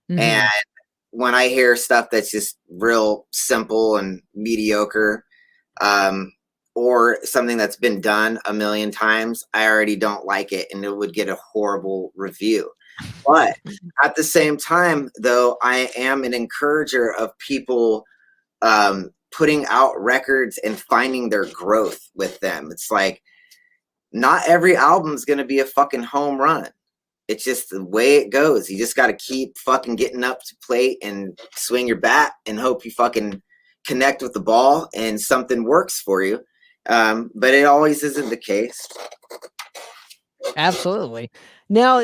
And when I hear stuff that's just real simple and mediocre, or something that's been done a million times, I already don't like it, and it would get a horrible review. But at the same time, though, I am an encourager of people putting out records and finding their growth with them. It's like, not every album's going to be a fucking home run. It's just the way it goes. You just got to keep fucking getting up to plate and swing your bat and hope you fucking connect with the ball and something works for you. But it always isn't the case. Absolutely. Now,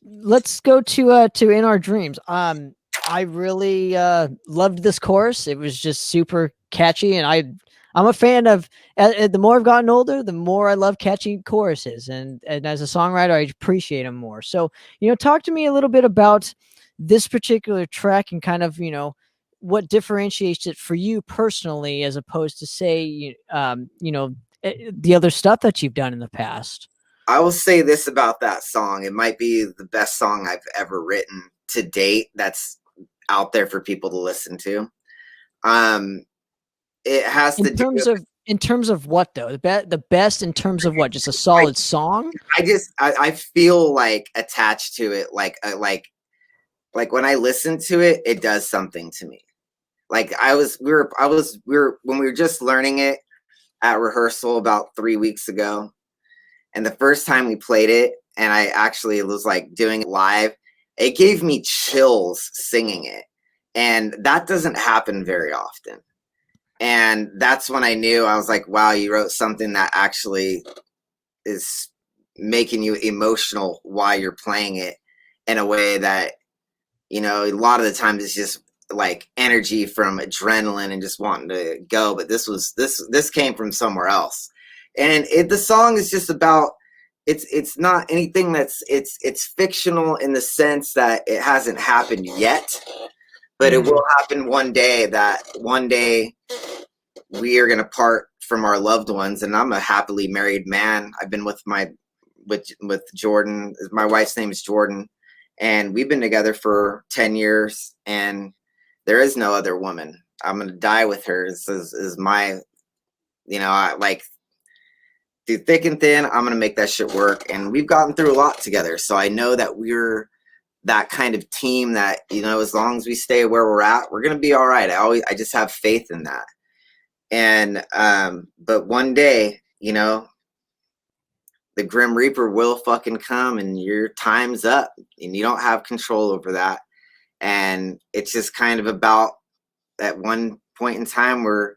let's go to In Our Dreams. I really loved this chorus. It was just super catchy, and I'm a fan of. The more I've gotten older, the more I love catchy choruses, and as a songwriter, I appreciate them more. So, talk to me a little bit about this particular track and kind of what differentiates it for you personally, as opposed to say the other stuff that you've done in the past. I will say this about that song. It might be the best song I've ever written to date that's out there for people to listen to. It has to do in terms of what though? The best in terms of what? Just a solid song? I feel like attached to it, like when I listen to it, it does something to me. Like we were when we were just learning it at rehearsal about 3 weeks ago. And the first time we played it, and I actually was like doing it live, it gave me chills singing it. And that doesn't happen very often. And that's when I knew, I was like, wow, you wrote something that actually is making you emotional while you're playing it, in a way that, a lot of the times it's just like energy from adrenaline and just wanting to go. But this came from somewhere else. And the song is just about, it's not anything it's fictional in the sense that it hasn't happened yet, but it will happen one day. That one day we are going to part from our loved ones. And I'm a happily married man. I've been with Jordan. My wife's name is Jordan, and we've been together for 10 years, and there is no other woman. I'm going to die with her. This is my, I like, through thick and thin, I'm going to make that shit work. And we've gotten through a lot together. So I know that we're that kind of team that, as long as we stay where we're at, we're going to be all right. I just have faith in that. And, but one day, the Grim Reaper will fucking come, and your time's up, and you don't have control over that. And it's just kind of about at one point in time, we're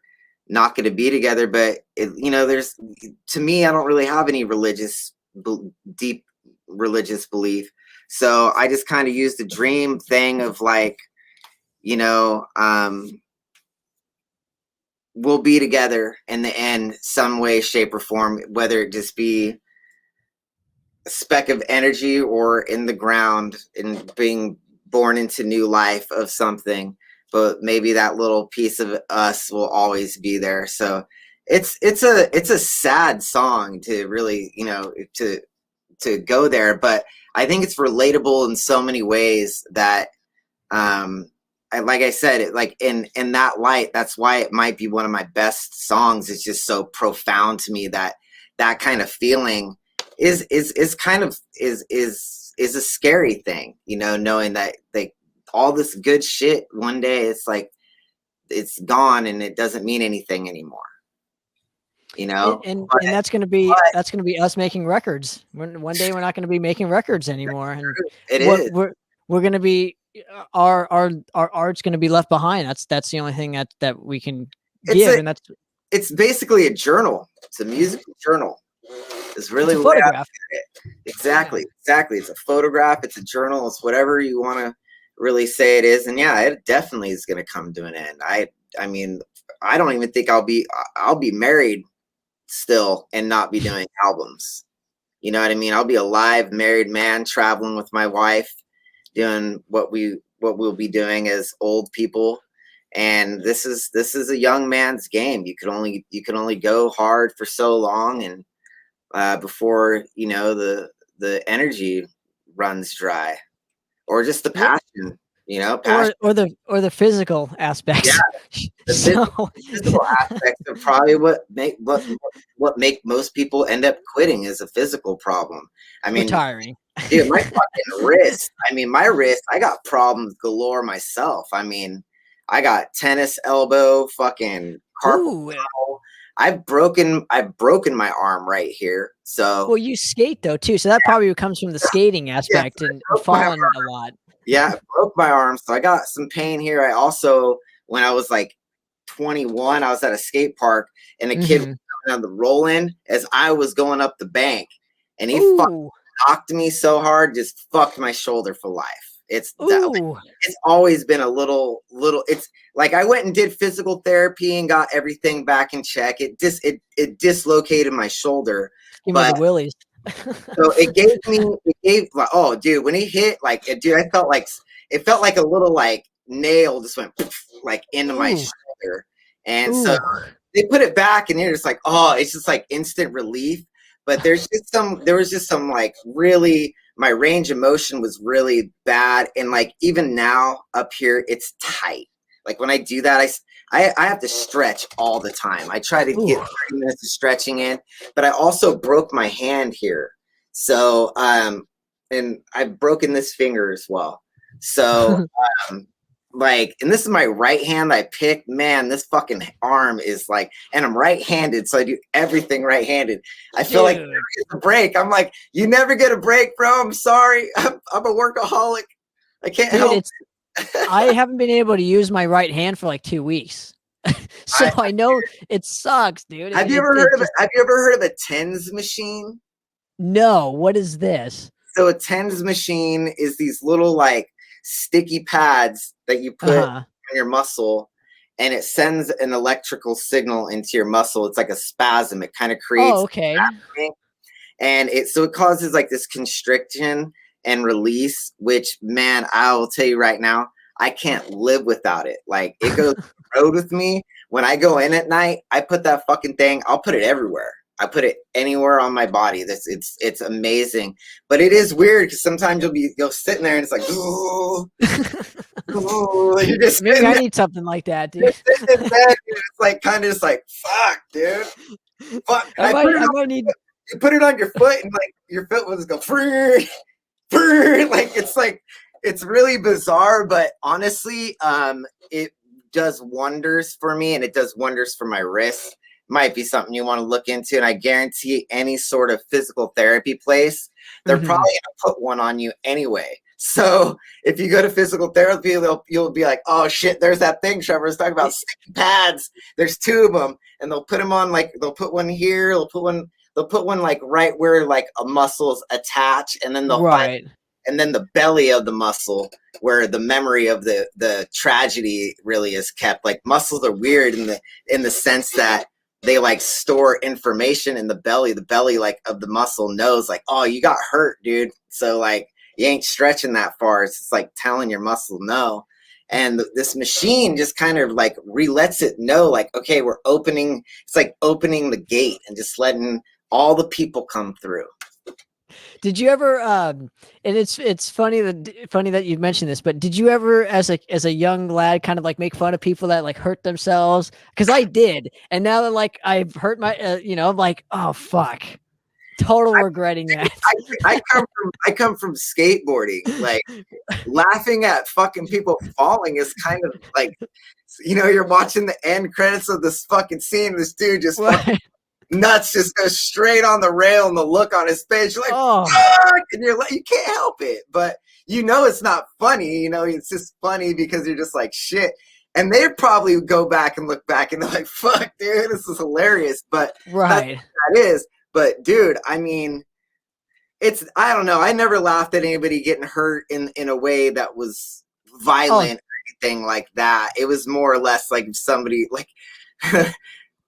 not going to be together. But there's, to me, I don't really have any deep religious belief. So I just kind of use the dream thing of like, we'll be together in the end, some way, shape, or form, whether it just be a speck of energy or in the ground and being born into new life of something. But maybe that little piece of us will always be there. So it's a sad song to really, to go there. But I think it's relatable in so many ways that, like I said, like in that light, that's why it might be one of my best songs. It's just so profound to me that kind of feeling is a scary thing, knowing that all this good shit one day, it's like it's gone and it doesn't mean anything anymore. And that's going to be us making records. One day we're not going to be making records anymore, and it is. We're going to be our art's going to be left behind. That's the only thing that we can It's and that's it's basically a journal. It's a musical journal. It's really it's a the way I photograph. look at it. Exactly. It's a photograph. It's a journal. It's whatever you want to really say it is. And yeah, it definitely is going to come to an end. I mean, I don't even think I'll be married still and not be doing albums. You know what I mean? I'll be a live married man traveling with my wife, doing what we'll be doing as old people. And this is a young man's game. You can only go hard for so long, and before the energy runs dry, or just the passion. Passion. Or the physical aspects. Yeah, the physical aspects are probably what make most people end up quitting is a physical problem. I mean, retiring. dude, my fucking wrist. I mean, my wrist. I got problems galore myself. I mean, I got tennis elbow, fucking carpal tunnel. I've broken my arm right here. So well, you skate though too, so that probably comes from the skating aspect and falling a lot. Yeah, I broke my arm, so I got some pain here. I also, when I was like 21, I was at a skate park, and a kid was coming on the roll-in as I was going up the bank, and he fucking knocked me so hard, just fucked my shoulder for life. It's always been a little. It's like I went and did physical therapy and got everything back in check. It dislocated my shoulder. Give me the willies. So it gave like, oh dude, when he hit, like, dude, it felt like a little like nail just went like into my shoulder. And so they put it back, and you're just like, oh, it's just like instant relief. But there was just some like really, my range of motion was really bad. And like even now up here, it's tight. Like when I do that, I have to stretch all the time. I try to get 30 minutes of stretching in, but I also broke my hand here. So, and I've broken this finger as well. So, and this is my right hand I picked. Man, this fucking arm is like, and I'm right-handed, so I do everything right-handed. I feel like I never get a break. I'm like, you never get a break, bro. I'm sorry. I'm a workaholic. I can't help it. I haven't been able to use my right hand for like 2 weeks. So I know it sucks, dude. Have you ever heard of a TENS machine? No, what is this? So a TENS machine is these little like sticky pads that you put on your muscle, and it sends an electrical signal into your muscle. It's like a spasm. It kind of creates and it causes like this constriction and release, which, man, I will tell you right now, I can't live without it. Like, it goes on the road with me. When I go in at night, I put that fucking thing, I'll put it everywhere. I put it anywhere on my body. It's amazing. But it is weird because sometimes you'll sitting there and it's like, ooh, you're just maybe I need something like that, dude. It's like kind of just like, fuck, dude. Fuck. You put it on your foot, and like your foot will just go like it's really bizarre, but honestly, it does wonders for me, and it does wonders for my wrist. Might be something you want to look into, and I guarantee any sort of physical therapy place, they're probably gonna put one on you anyway. So if you go to physical therapy, you'll be like, oh shit, there's that thing Trevor was talking about, sticky pads. There's 2 of them, and they'll put them on, like they'll put one here, they'll put one like right where like a muscle's attached, and then they'll find, and then the belly of the muscle where the memory of the tragedy really is kept. Like muscles are weird in the sense that they like store information in the belly. The belly like of the muscle knows like, oh, you got hurt, dude. So like you ain't stretching that far. It's just like telling your muscle no. And this machine just kind of like lets it know like, okay, we're opening. It's like opening the gate and just letting all the people come through. Did you ever and it's funny that you mentioned this, but did you ever as a young lad kind of like make fun of people that like hurt themselves? Because I did, and now that like I've hurt my I'm like, oh fuck, total regretting that. I come from skateboarding. Like laughing at fucking people falling is kind of like, you're watching the end credits of this fucking scene, this dude just fucking nuts just goes straight on the rail, and the look on his face, you're like, fuck! And you're like, you can't help it. But you know it's not funny. You know, it's just funny because you're just like shit. And they'd probably go back and look back and they're like, "Fuck, dude, this is hilarious." But Right. that is. But dude, I mean, I don't know. I never laughed at anybody getting hurt in a way that was violent or anything like that. It was more or less like somebody like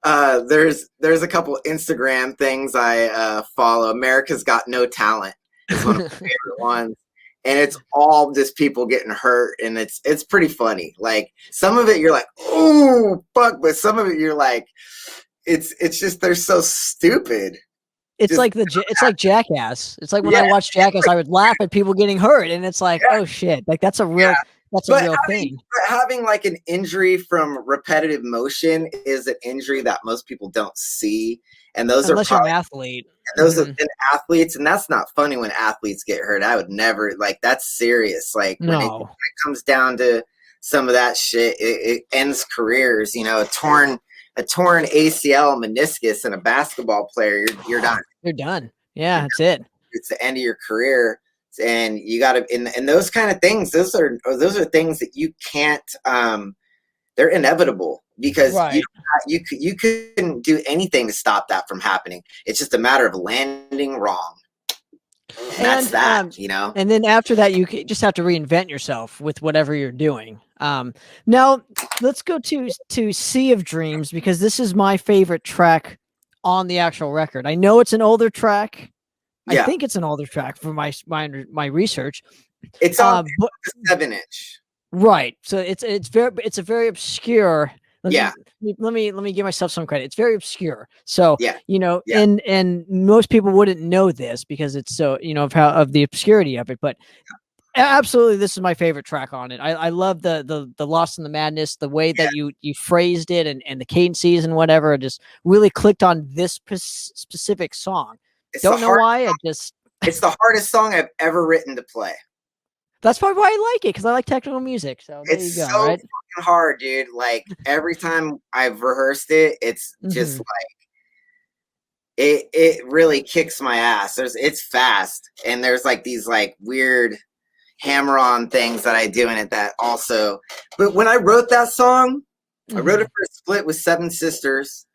there's a couple Instagram things I follow. America's Got No Talent is one of my favorite ones. And it's all just people getting hurt, and it's pretty funny. Like some of it you're like, oh fuck, but some of it you're like, it's just they're so stupid. It's like Jackass. It's like when I watched Jackass, I would laugh at people getting hurt, and it's like, oh shit, like that's a real thing. But having like an injury from repetitive motion is an injury that most people don't see, and unless you're an athlete. And those have been athletes, and that's not funny when athletes get hurt. I would never like that's serious. Like when it comes down to some of that shit, it ends careers. You know, a torn ACL, meniscus, and a basketball player, you're done. You're done. Yeah, that's it. It's the end of your career, and you got to. And those kind of things, those are things that you can't. They're inevitable because you couldn't do anything to stop that from happening. It's just a matter of landing wrong. And that's that, you know. And then after that, you just have to reinvent yourself with whatever you're doing. Now let's go to Sea of Dreams, because this is my favorite track on the actual record. I know it's an older track. I think it's an older track for my research. It's on the 7-inch. Right. So it's a very obscure. Let me give myself some credit. It's very obscure. So you know, and most people wouldn't know this because it's so, you know, of the obscurity of it. But absolutely, this is my favorite track on it. I love the Lost in the Madness, the way that you phrased it, and the cadences and whatever. Just really clicked on this specific song. Don't know why. It's the hardest song I've ever written to play. That's probably why I like it, because I like technical music. So there you go, so fucking hard, dude. Like every time I've rehearsed it, it's just like it really kicks my ass. It's fast, and there's like these like weird hammer-on things that I do in it that also. But when I wrote that song, I wrote it for a split with Seven Sisters,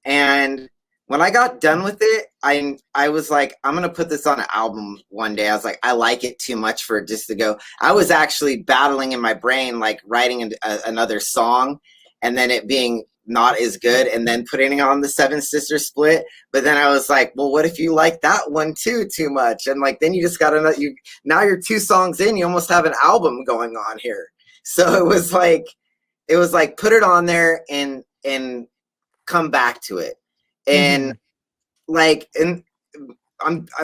and when I got done with it, I was like, I'm going to put this on an album one day. I was like, I like it too much for it just to go. I was actually battling in my brain, like writing another song and then it being not as good and then putting it on the Seven Sisters split. But then I was like, well, what if you like that one too much? And like, then you just got to, now you're 2 songs in, you almost have an album going on here. So it was like, put it on there and come back to it. And a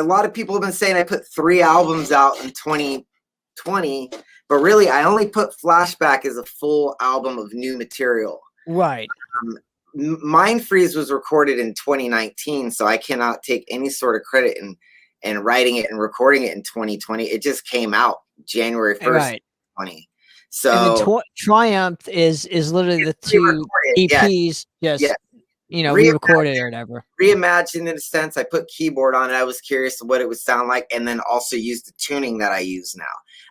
lot of people have been saying I put 3 albums out in 2020, but really I only put Flashback as a full album of new material. Right. Mind Freeze was recorded in 2019, so I cannot take any sort of credit in writing it and recording it in 2020. It just came out January 1st, 2020. So and then Triumph is literally the 2 EPs. You know, re-recorded or whatever. Reimagined in a sense. I put keyboard on it. I was curious what it would sound like, and then also used the tuning that I use now.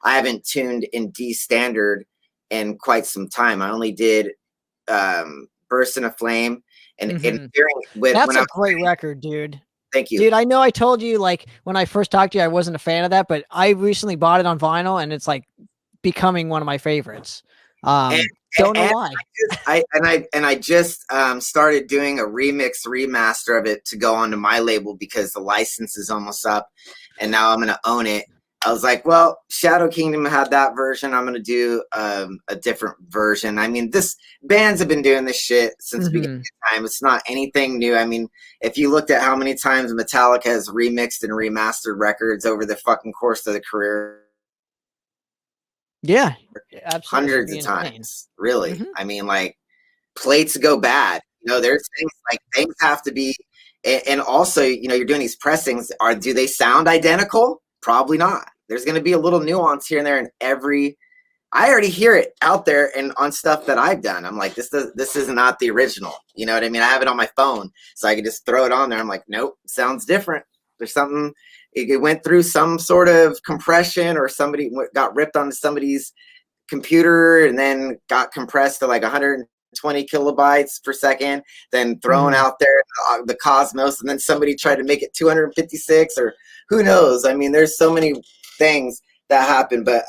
I haven't tuned in D standard in quite some time. I only did Burst in a Flame and hearing with. That's a great record, dude. Thank you, dude. I know I told you like when I first talked to you, I wasn't a fan of that, but I recently bought it on vinyl, and it's like becoming one of my favorites. Don't know why. I just started doing a remaster of it to go onto my label because the license is almost up, and now I'm gonna own it. I was like, well, Shadow Kingdom had that version. I'm gonna do a different version. I mean, bands have been doing this shit since the beginning of time. It's not anything new. I mean, if you looked at how many times Metallica has remixed and remastered records over the fucking course of the career. Yeah, absolutely. Hundreds of times, really. I mean, like, plates go bad. You know, there's things have to be, and also, you know, you're doing these pressings. Do they sound identical? Probably not. There's going to be a little nuance here and there in every. I already hear it out there and on stuff that I've done. I'm like, this is not the original. You know what I mean? I have it on my phone, so I can just throw it on there. I'm like, nope, sounds different. There's something. It went through some sort of compression, or somebody got ripped onto somebody's computer and then got compressed to like 120 kilobytes per second, then thrown out there the cosmos, and then somebody tried to make it 256, or who knows. I mean, there's so many things that happen, but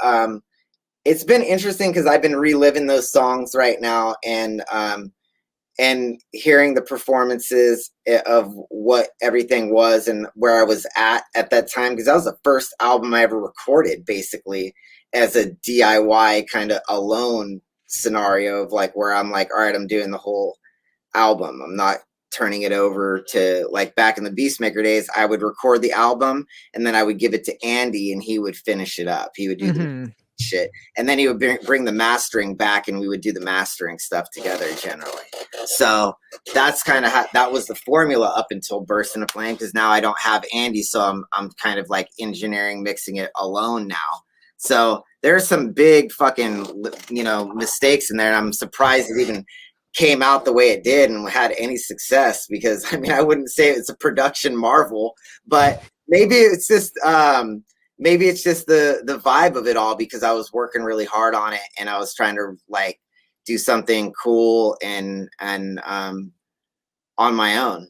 it's been interesting because I've been reliving those songs right now, and hearing the performances of what everything was and where I was at that time, because that was the first album I ever recorded, basically, as a DIY kind of alone scenario of like where I'm like, all right, I'm doing the whole album. I'm not turning it over to, like, back in the Beastmaker days, I would record the album and then I would give it to Andy and he would finish it up. He would do the shit, and then he would bring the mastering back and we would do the mastering stuff together generally. So that's kind of how that was the formula up until Burst into Flame, because now I don't have Andy, so I'm kind of like engineering, mixing it alone now. So there's some big fucking, you know, mistakes in there, and I'm surprised it even came out the way it did and had any success, because I mean, I wouldn't say it's a production marvel, but maybe it's just the vibe of it all, because I was working really hard on it and I was trying to like do something cool and on my own.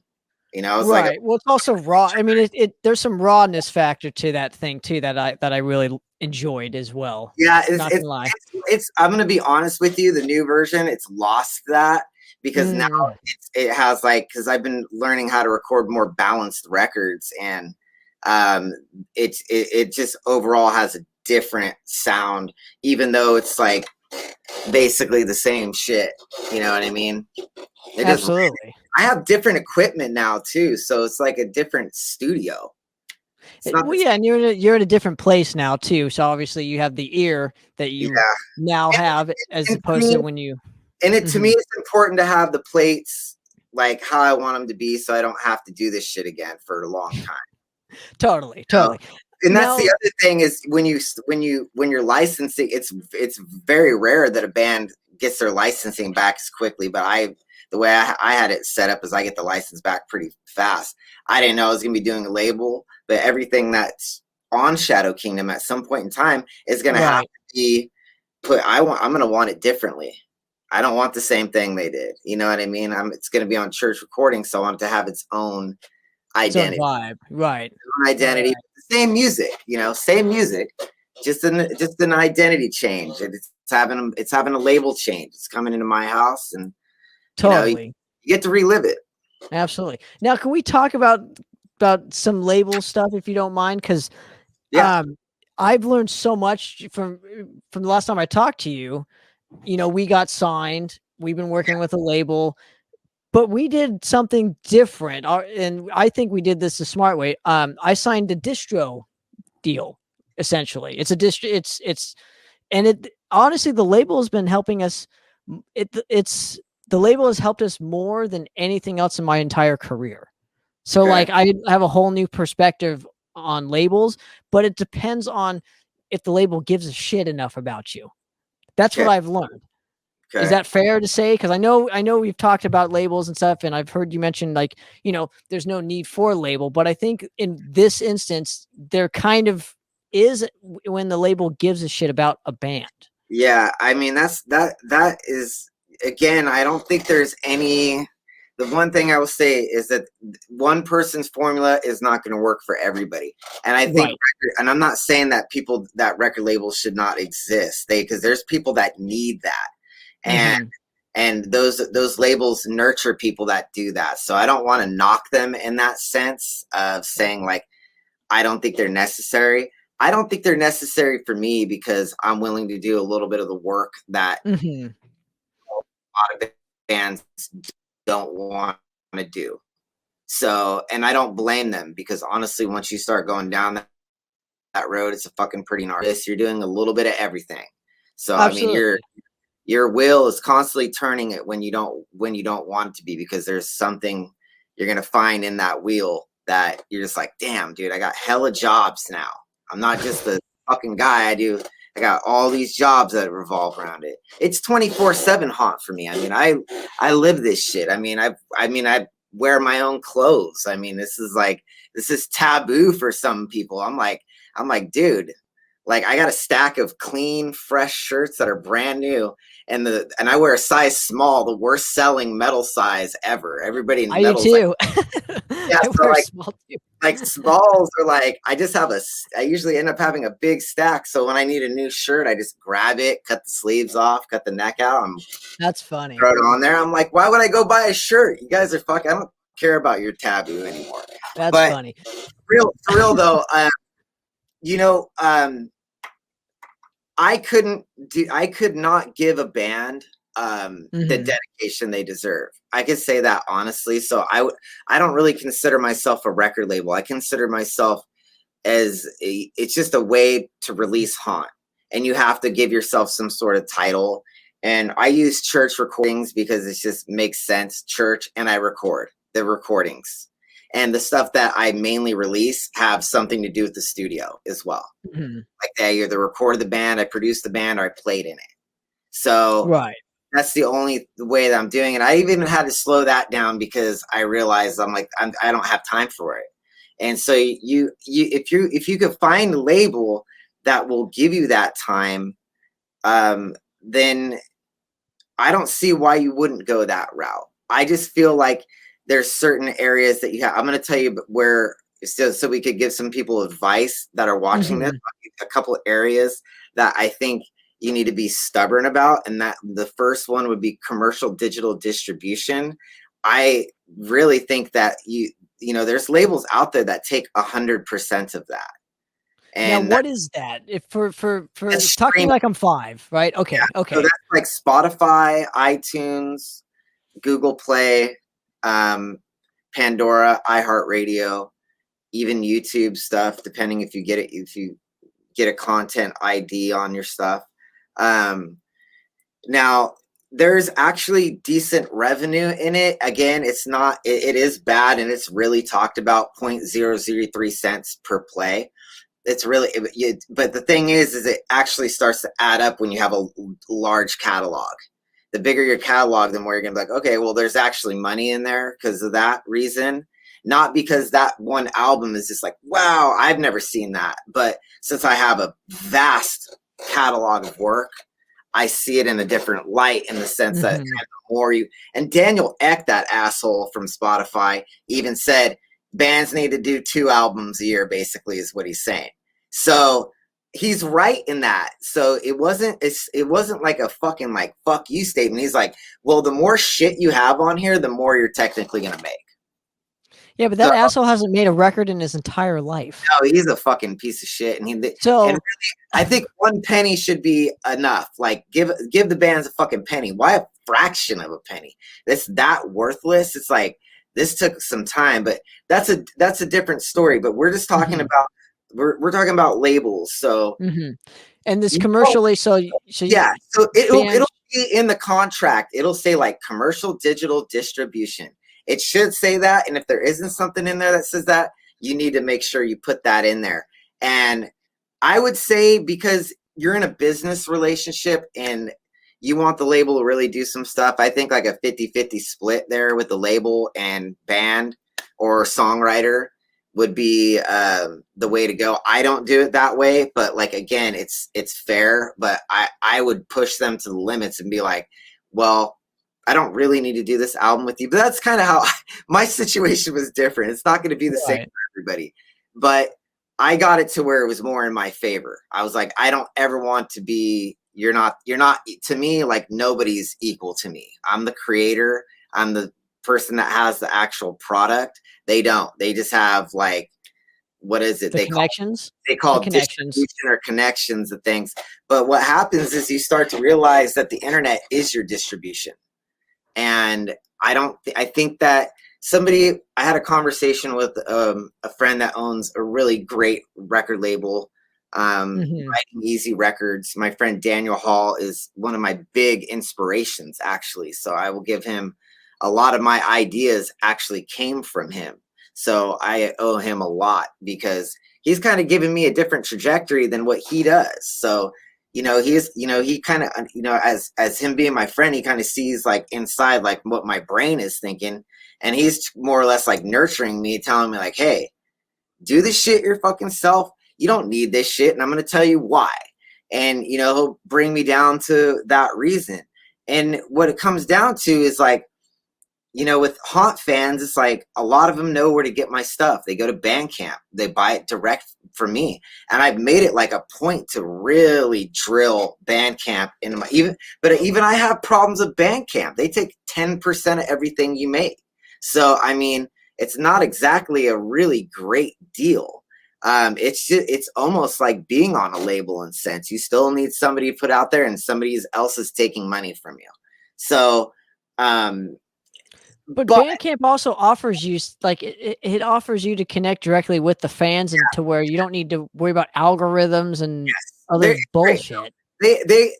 You know, it's right. Well, it's also raw. I mean, there's some rawness factor to that thing too that I really enjoyed as well. Yeah, it's I'm gonna be honest with you. The new version, it's lost that, because now it has, like, because I've been learning how to record more balanced records, and it just overall has a different sound, even though it's like basically the same shit. You know what I mean? Absolutely. I have different equipment now too, so it's like a different studio. Well, yeah, and you're in a different place now too. So obviously you have the ear that you now have, as opposed to when you. And to me, it's important to have the plates like how I want them to be, so I don't have to do this shit again for a long time. Totally. And that's the other thing, is when you're licensing, it's very rare that a band gets their licensing back as quickly. But the way I had it set up is I get the license back pretty fast. I didn't know I was gonna be doing a label, but everything that's on Shadow Kingdom at some point in time is gonna have to be put. I'm gonna want it differently. I don't want the same thing they did. You know what I mean? It's gonna be on Church Recordings, so I want it to have its own identity, vibe, right? Identity, same music, you know, same music, just an identity change. It's having a label change. It's coming into my house, and totally, you get to relive it. Absolutely. Now, can we talk about some label stuff, if you don't mind? Because I've learned so much from the last time I talked to you. You know, we got signed. We've been working with a label, but we did something different. And I think we did this the smart way. I signed a distro deal. Essentially, it's a distro. Honestly, the label has been helping us. The label has helped us more than anything else in my entire career. So like I have a whole new perspective on labels, but it depends on if the label gives a shit enough about you. That's what I've learned. Is that fair to say? Because I know we've talked about labels and stuff, and I've heard you mention, like, you know, there's no need for a label, but I think in this instance there kind of is, when the label gives a shit about a band. Yeah, I mean, that is, again, I don't think there's any. The one thing I will say is that one person's formula is not going to work for everybody. And I think, and I'm not saying that record labels should not exist, because there's people that need that. And those labels nurture people that do that. So I don't want to knock them in that sense of saying, like, I don't think they're necessary. I don't think they're necessary for me, because I'm willing to do a little bit of the work that a lot of bands don't want to do. So, and I don't blame them, because honestly, once you start going down that road, it's a fucking pretty gnarly. You're doing a little bit of everything. So absolutely. I mean, your wheel is constantly turning it when you don't want it to be, because there's something you're gonna find in that wheel that you're just like, damn, dude, I got hella jobs now. I'm not just the fucking guy. I got all these jobs that revolve around it. It's 24/7 haunt for me. I mean, I live this shit. I mean, wear my own clothes. I mean, this is taboo for some people. I'm like, dude, like I got a stack of clean, fresh shirts that are brand new, and I wear a size small, the worst selling metal size ever. Everybody in I do metal's too. yeah, I so wear like small too. like smalls are like I usually end up having a big stack. So when I need a new shirt, I just grab it, cut the sleeves off, cut the neck out, and That's funny. throw it on there. I'm like, why would I go buy a shirt? You guys are fucking. I don't care about your taboo anymore. That's But funny. for real though, you know, I could not give a band the dedication they deserve. I could say that honestly. So I don't really consider myself a record label. I consider myself as it's just a way to release Haunt, and you have to give yourself some sort of title. And I use church recordings because it just makes sense. Church, and I record the recordings. And the stuff that I mainly release have something to do with the studio as well. Like I either recorded the band, I produced the band, or I played in it. So Right. that's the only way that I'm doing it. I even had to slow that down because I realized I don't have time for it. And so if you could find a label that will give you that time, then I don't see why you wouldn't go that route. I just feel like there's certain areas that you have. I'm going to tell you where, so we could give some people advice that are watching this. A couple of areas that I think you need to be stubborn about, and that the first one would be commercial digital distribution. I really think that you know there's labels out there that take 100% of that. And now, what is that? If for talking streaming. like I'm 5, right? Okay, Yeah, okay. so that's like Spotify, iTunes, Google Play, Pandora, iHeartRadio, even YouTube stuff, depending if you get a content ID on your stuff. Now there's actually decent revenue in it. Again, it is bad, and it's really talked about 0.003 cents per play. It's really, but the thing is it actually starts to add up when you have a large catalog. The bigger your catalog, the more you're gonna be like, okay, well, there's actually money in there because of that reason. Not because that one album is just like, wow, I've never seen that. But since I have a vast catalog of work, I see it in a different light, in the sense that the more and Daniel Ek, that asshole from Spotify, even said bands need to do 2 albums a year, basically, is what he's saying. So he's right in that. So it wasn't like a fucking like fuck you statement. He's like, well, the more shit you have on here, the more you're technically gonna make. Yeah, but that asshole hasn't made a record in his entire life. No, he's a fucking piece of shit. And really, I think 1 penny should be enough. Like give the bands a fucking penny. Why a fraction of a penny? It's that worthless. It's like, this took some time, but that's a different story. But we're just talking about we're talking about labels. So and this commercially, so yeah, so it'll be in the contract. It'll say like commercial digital distribution. It should say that, and if there isn't something in there that says that, you need to make sure you put that in there. And I would say, because you're in a business relationship and you want the label to really do some stuff, I think like a 50-50 split there with the label and band or songwriter would be the way to go. I don't do it that way, but like, again, it's fair, but I would push them to the limits and be like, well, I don't really need to do this album with you. But that's kind of how my situation was different. It's not going to be the same for everybody, but I got it to where it was more in my favor. I was like, I don't ever want to be, you're not to me, like nobody's equal to me. I'm the creator. I'm the person that has the actual product. They just have like, what is it? They call distribution or connections of things. But what happens is you start to realize that the internet is your distribution. And I think that I had a conversation with a friend that owns a really great record label, Writing Easy Records. My friend Daniel Hall is one of my big inspirations, actually. So I will give him a lot of my ideas actually came from him. So I owe him a lot, because he's kind of given me a different trajectory than what he does. So he kind of, as him being my friend, he kind of sees like inside, like what my brain is thinking. And he's more or less like nurturing me, telling me like, hey, do this shit your fucking self. You don't need this shit. And I'm going to tell you why. And, you know, he'll bring me down to that reason. And what it comes down to is like, you know, with Haunt fans, it's like a lot of them know where to get my stuff. They go to Bandcamp, they buy it direct from me. And I've made it like a point to really drill Bandcamp into my even I have problems with Bandcamp. They take 10% of everything you make. So I mean, it's not exactly a really great deal. It's almost like being on a label in a sense. You still need somebody to put out there, and somebody else is taking money from you. So but Bandcamp also offers you like it offers you to connect directly with the fans, and to where you don't need to worry about algorithms and other bullshit. They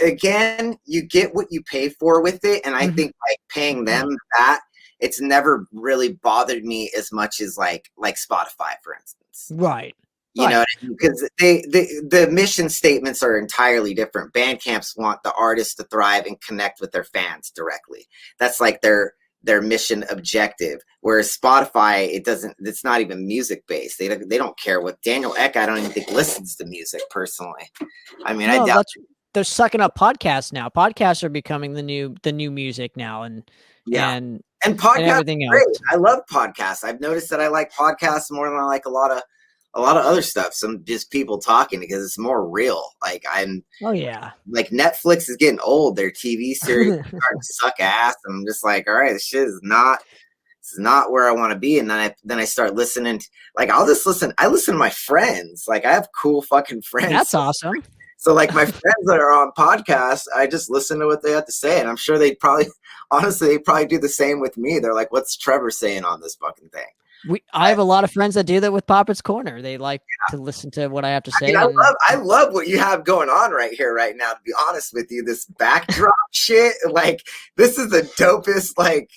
again, you get what you pay for with it, and I think like paying them that, it's never really bothered me as much as like Spotify, for instance. Right. You know, because the mission statements are entirely different. Bandcamps want the artists to thrive and connect with their fans directly. That's like their mission objective. Whereas Spotify, it's not even music based. They don't care what Daniel Ek, I don't even think listens to music personally. I mean, I doubt they're sucking up podcasts now. Podcasts are becoming the new music now, and podcasts and everything else. great. I love podcasts. I've noticed that I like podcasts more than I like a lot of other stuff. Some just people talking, because it's more real. Like like Netflix is getting old. Their TV series are starting to suck ass. I'm just like, all right, this is not where I want to be. And then I start listening to, like, I listen to my friends. Like, I have cool fucking friends. That's awesome. So like my friends that are on podcasts, I just listen to what they have to say. And I'm sure they'd probably do the same with me. They're like, what's Trevor saying on this fucking thing? I have a lot of friends that do that with Poppet's Corner. They like to listen to what I have to say. I love what you have going on right here, right now, to be honest with you. This backdrop shit, like, this is the dopest, like.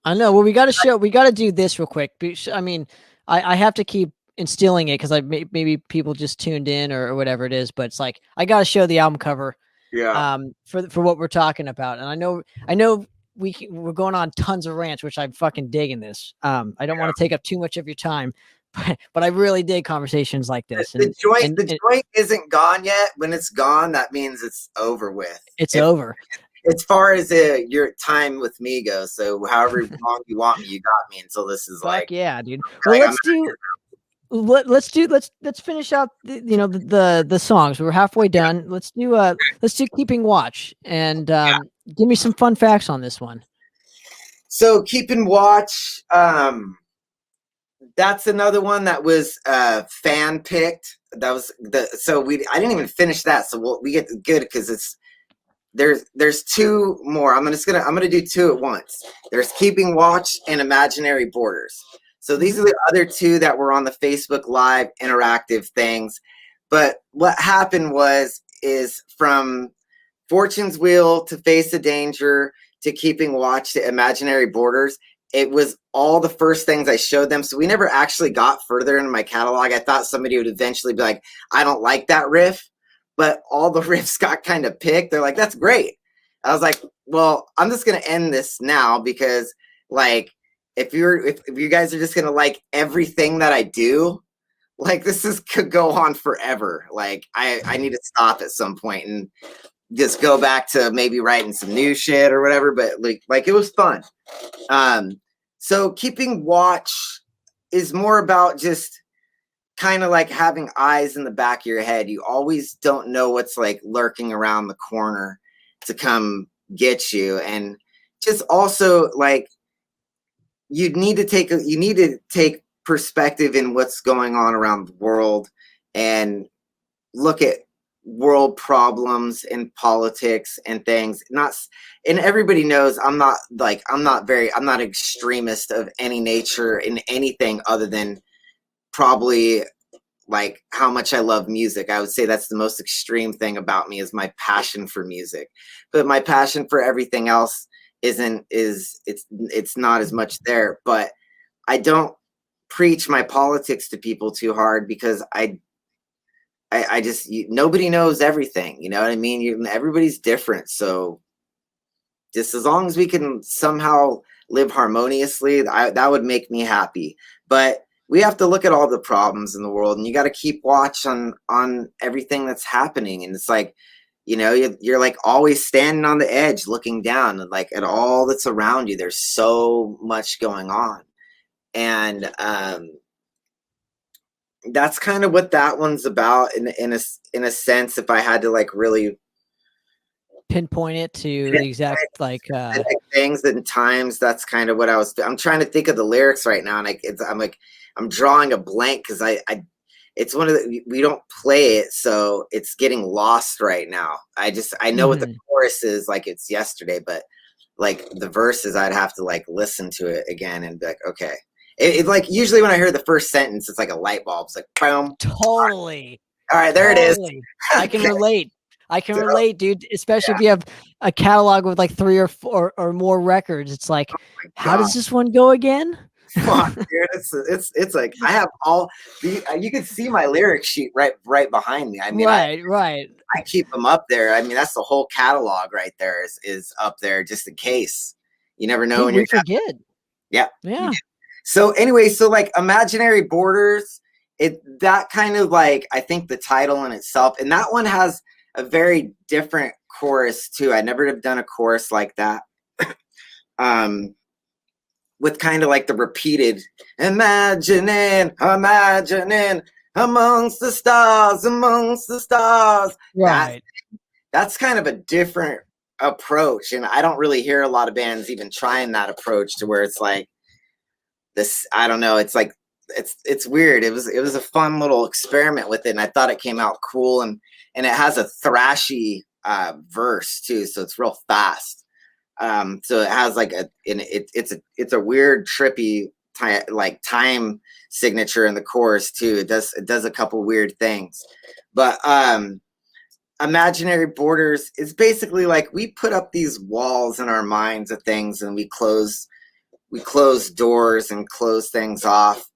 I know. Well, we got to do this real quick. I mean, I have to keep instilling it, because maybe people just tuned in or whatever it is, but it's like, I got to show the album cover for what we're talking about. And I know we're going on tons of rants, which I'm fucking digging this. I don't want to take up too much of your time, but I really dig conversations like this. The joint isn't gone yet. When it's gone, that means it's over with. It's over. As far as your time with me goes, so however long you want me, you got me until this is like. Yeah, dude. Well, let's finish out the songs. We're halfway done. Let's do Keeping Watch, and give me some fun facts on this one. So Keeping Watch, that's another one that was fan picked. That was I didn't even finish that, so we get good, because there's two more. I'm gonna do two at once. There's Keeping Watch and Imaginary Borders. So these are the other two that were on the Facebook Live interactive things. But what happened is from Fortune's Wheel to Face of Danger to Keeping Watch to Imaginary Borders, it was all the first things I showed them. So we never actually got further into my catalog. I thought somebody would eventually be like, I don't like that riff, but all the riffs got kind of picked. They're like, that's great. I was like, well, I'm just going to end this now, because like, if you guys are just going to like everything that I do, like, this could go on forever. Like, I need to stop at some point and just go back to maybe writing some new shit or whatever. But like it was fun. So Keeping Watch is more about just kind of like having eyes in the back of your head. You always don't know what's like lurking around the corner to come get you. And just also like, you need to take perspective in what's going on around the world, and look at world problems and politics and things. And everybody knows I'm not an extremist of any nature in anything other than probably like how much I love music. I would say that's the most extreme thing about me, is my passion for music. But my passion for everything else it's not as much there. But I don't preach my politics to people too hard, because I just nobody knows everything, you know what I mean? Everybody's different. So just as long as we can somehow live harmoniously, that would make me happy. But we have to look at all the problems in the world, and you got to keep watch on everything that's happening. And it's like, you're like always standing on the edge, looking down and like at all that's around you. There's so much going on, and that's kind of what that one's about in a sense. If I had to like really pinpoint it to the exact like things and times, that's kind of what I'm trying to think of the lyrics right now, and I'm drawing a blank because I it's one of the, we don't play it, so it's getting lost right now. I know what the chorus is, like it's yesterday, but like the verses, I'd have to like listen to it again and be like, okay. It's like usually when I hear the first sentence, it's like a light bulb. It's like, boom. Totally. All right, there it is. I can relate. I can relate, dude. Especially if you have a catalog with like 3 or 4 or more records. It's like, how does this one go again? Fuck, dude, it's like I have all you can see my lyric sheet right behind me. I mean, right. I keep them up there. I mean, that's the whole catalog right there is up there just in case. You never know when you forget. Yeah. So anyway, so like Imaginary Borders, that kind of like, I think the title in itself, and that one has a very different chorus too. I never have done a chorus like that. With kind of like the repeated imagining amongst the stars. Right. That's kind of a different approach. And I don't really hear a lot of bands even trying that approach to where it's like this, I don't know. It's like, it's weird. It was a fun little experiment with it. And I thought it came out cool. And it has a thrashy verse too. So it's real fast. So it has like it's a weird trippy time signature in the chorus too. It does a couple weird things, but Imaginary Borders is basically like we put up these walls in our minds of things, and we close doors and close things off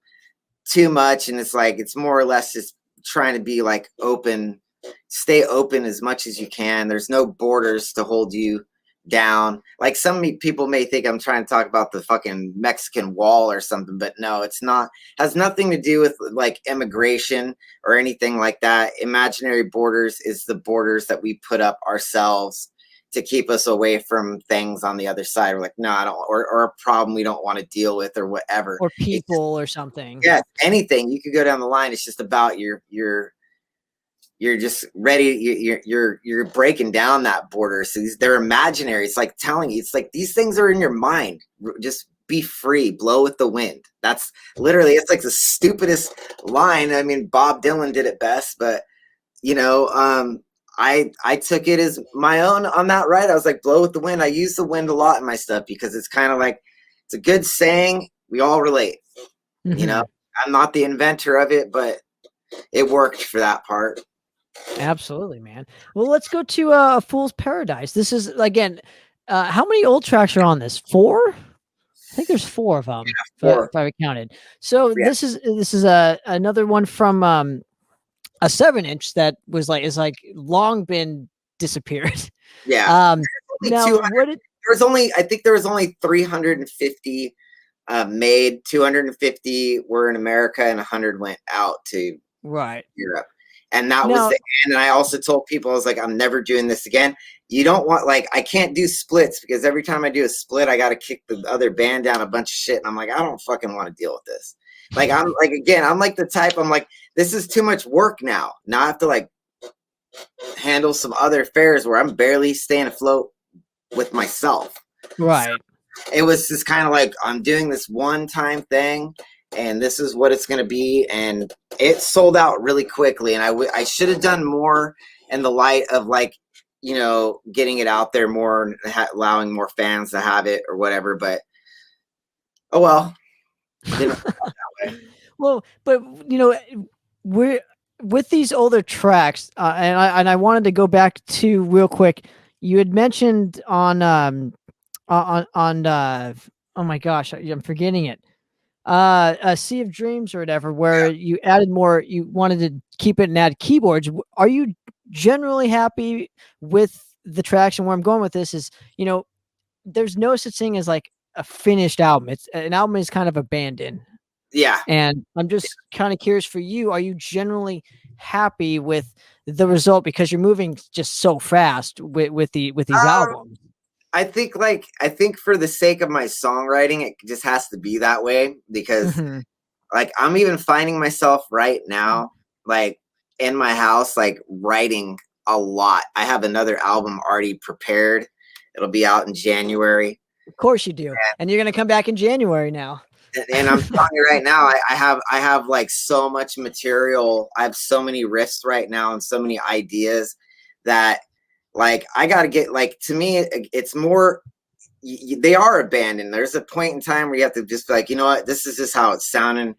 too much, and it's like it's more or less just trying to be like open, stay open as much as you can. There's no borders to hold you down. Like some people may think I'm trying to talk about the fucking Mexican wall or something, but no, it's not. Has nothing to do with like immigration or anything like that. Imaginary Borders is the borders that we put up ourselves to keep us away from things on the other side. We're like, no, I don't, or a problem we don't want to deal with or whatever. Or people or something. Yeah, anything. You could go down the line. It's just about you're just ready. You're breaking down that border. So they're imaginary. It's like telling you, it's like these things are in your mind. Just be free, blow with the wind. That's literally, it's like the stupidest line. I mean, Bob Dylan did it best, but I took it as my own on that, right? I was like, blow with the wind. I use the wind a lot in my stuff because it's kind of like, it's a good saying. We all relate. I'm not the inventor of it, but it worked for that part. Absolutely, man. Well, let's go to Fool's Paradise. This is, again, how many old tracks are on this? 4? I think there's 4 of them, if I counted. So this is another one from a 7-inch that was like, is like long been disappeared. Yeah. Now I think there was only 350 made. 250 were in America, and 100 went out to Europe. And that was the end. And I also told people, I was like, I'm never doing this again. You don't want, like, I can't do splits because every time I do a split, I got to kick the other band down a bunch of shit. And I'm like, I don't fucking want to deal with this. Like, I'm like, again, I'm like the type, I'm like, this is too much work now. Now I have to like handle some other affairs where I'm barely staying afloat with myself. Right. So it was just kind of like, I'm doing this one-time thing, and this is what it's going to be. And it sold out really quickly. And I should have done more in the light of like, getting it out there more, allowing more fans to have it or whatever. But, oh well. Didn't that way. Well, but we're with these older tracks, and I wanted to go back to real quick. You had mentioned on oh my gosh, I'm forgetting it. A Sea of Dreams or whatever, where you added more. You wanted to keep it and add keyboards. Are you generally happy with the tracks? And where I'm going with this is, there's no such thing as like a finished album. It's an album is kind of abandoned. Yeah. And I'm just kind of curious for you, are you generally happy with the result because you're moving just so fast with these albums? I think for the sake of my songwriting, it just has to be that way because like I'm even finding myself right now, like in my house, like writing a lot. I have another album already prepared. It'll be out in January. Of course you do. And you're going to come back in January now. And I'm telling you right now, I have like so much material. I have so many riffs right now and so many ideas that like I got to get, like, to me, it's more, they are abandoned. There's a point in time where you have to just be like, you know what, this is just how it's sounding,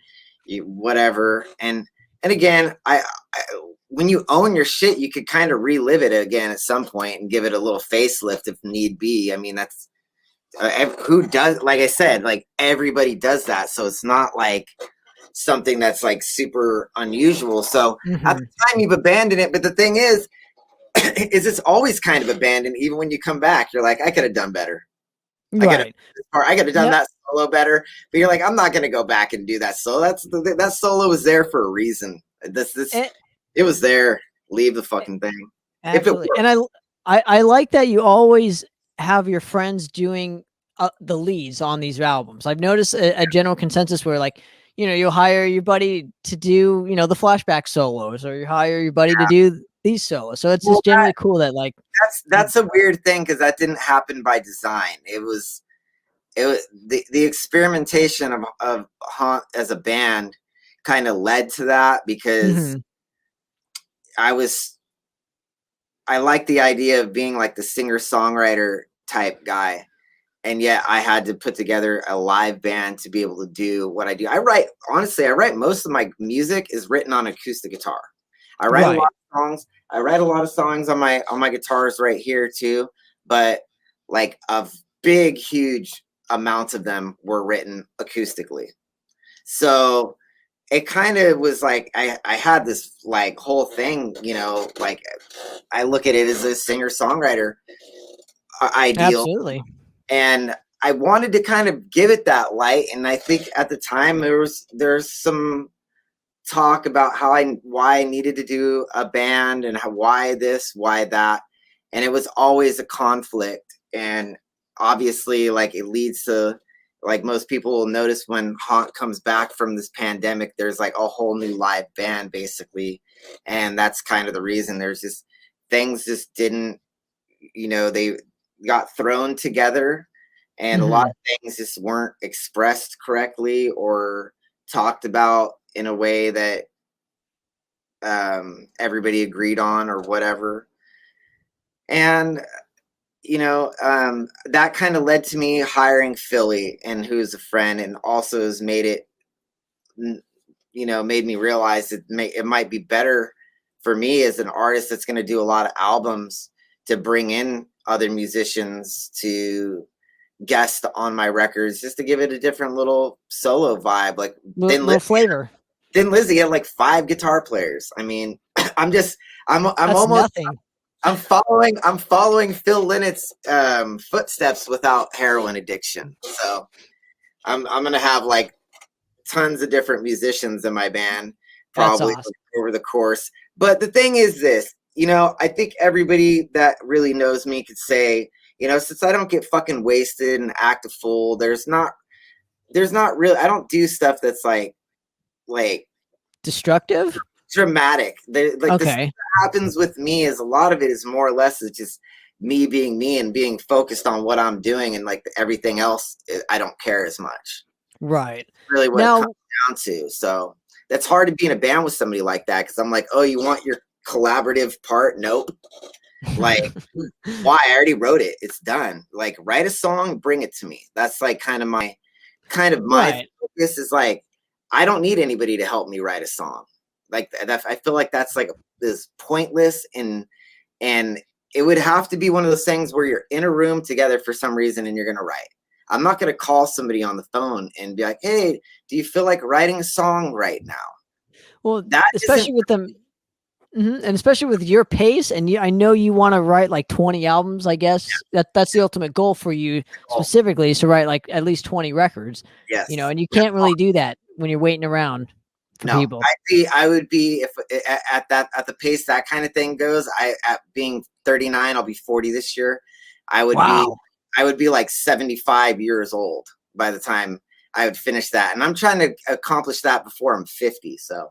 whatever. And again, I when you own your shit, you could kind of relive it again at some point and give it a little facelift if need be. I mean, that's who does, like I said, like everybody does that. So it's not like something that's like super unusual. So at the time you've abandoned it. But the thing is it's always kind of abandoned. Even when you come back, you're like, I could have done better. Right. I could have done that solo better. But you're like, I'm not going to go back and do that. So that solo was there for a reason. It was there. Leave the fucking thing. Absolutely. And I like that you always have your friends doing the leads on these albums. I've noticed a general consensus where, like, you know, you'll hire your buddy to do, you know, the flashback solos, or you hire your buddy to do these solos. So it's just generally cool that, like, that's a weird thing because that didn't happen by design. It was the experimentation of Haunt as a band kind of led to that because I like the idea of being like the singer-songwriter type guy. And yet I had to put together a live band to be able to do what I do. Honestly, I write most of my music is written on acoustic guitar. I write a lot of songs. I write a lot of songs on my guitars right here too. But like a big, huge amounts of them were written acoustically. So it kind of was like I had this like whole thing, you know, like I look at it as a singer-songwriter ideal. Absolutely. And I wanted to kind of give it that light. And I think at the time there's some talk about why I needed to do a band and why this, why that. And it was always a conflict. And obviously, like, it leads to, like, most people will notice when Haunt comes back from this pandemic, there's like a whole new live band basically. And that's kind of the reason. There's just things just didn't, you know, they got thrown together and a lot of things just weren't expressed correctly or talked about in a way that everybody agreed on or whatever. And you know, that kind of led to me hiring Philly, and who's a friend, and also has made it, you know, made me realize it might be better for me as an artist that's going to do a lot of albums to bring in other musicians to guest on my records, just to give it a different little solo vibe, like little flavor. Thin Lizzy had like 5 guitar players. I mean, I'm almost nothing. I'm following Phil Lynnett's footsteps without heroin addiction. So I'm gonna have like tons of different musicians in my band probably awesome. Over the course. But the thing is this, you know, I think everybody that really knows me could say, you know, since I don't get fucking wasted and act a fool, there's not really, I don't do stuff that's like destructive, dramatic. Okay. The stuff that happens with me is a lot of it is more or less it's just me being me and being focused on what I'm doing, and like everything else, I don't care as much. Right. Really what it comes down to. So that's hard to be in a band with somebody like that, because I'm like, oh, you want your collaborative part? Nope. Like, why? I already wrote it. It's done. Like, write a song, bring it to me. That's like kind of my focus is like, I don't need anybody to help me write a song. Like that, I feel like that's like is pointless, and it would have to be one of those things where you're in a room together for some reason and you're gonna write. I'm not gonna call somebody on the phone and be like, hey, do you feel like writing a song right now? Well, that especially with them. And especially with your pace, and I know you want to write like 20 albums. I guess that's the ultimate goal for you Oh, specifically, is to write like at least 20 records. yes. And you can't really do that when you're waiting around for No, people. I would be if at the pace that kind of thing goes. At being 39, I'll be 40 this year. I would be Wow. I would be like 75 years old by the time I would finish that, and I'm trying to accomplish that before I'm 50. So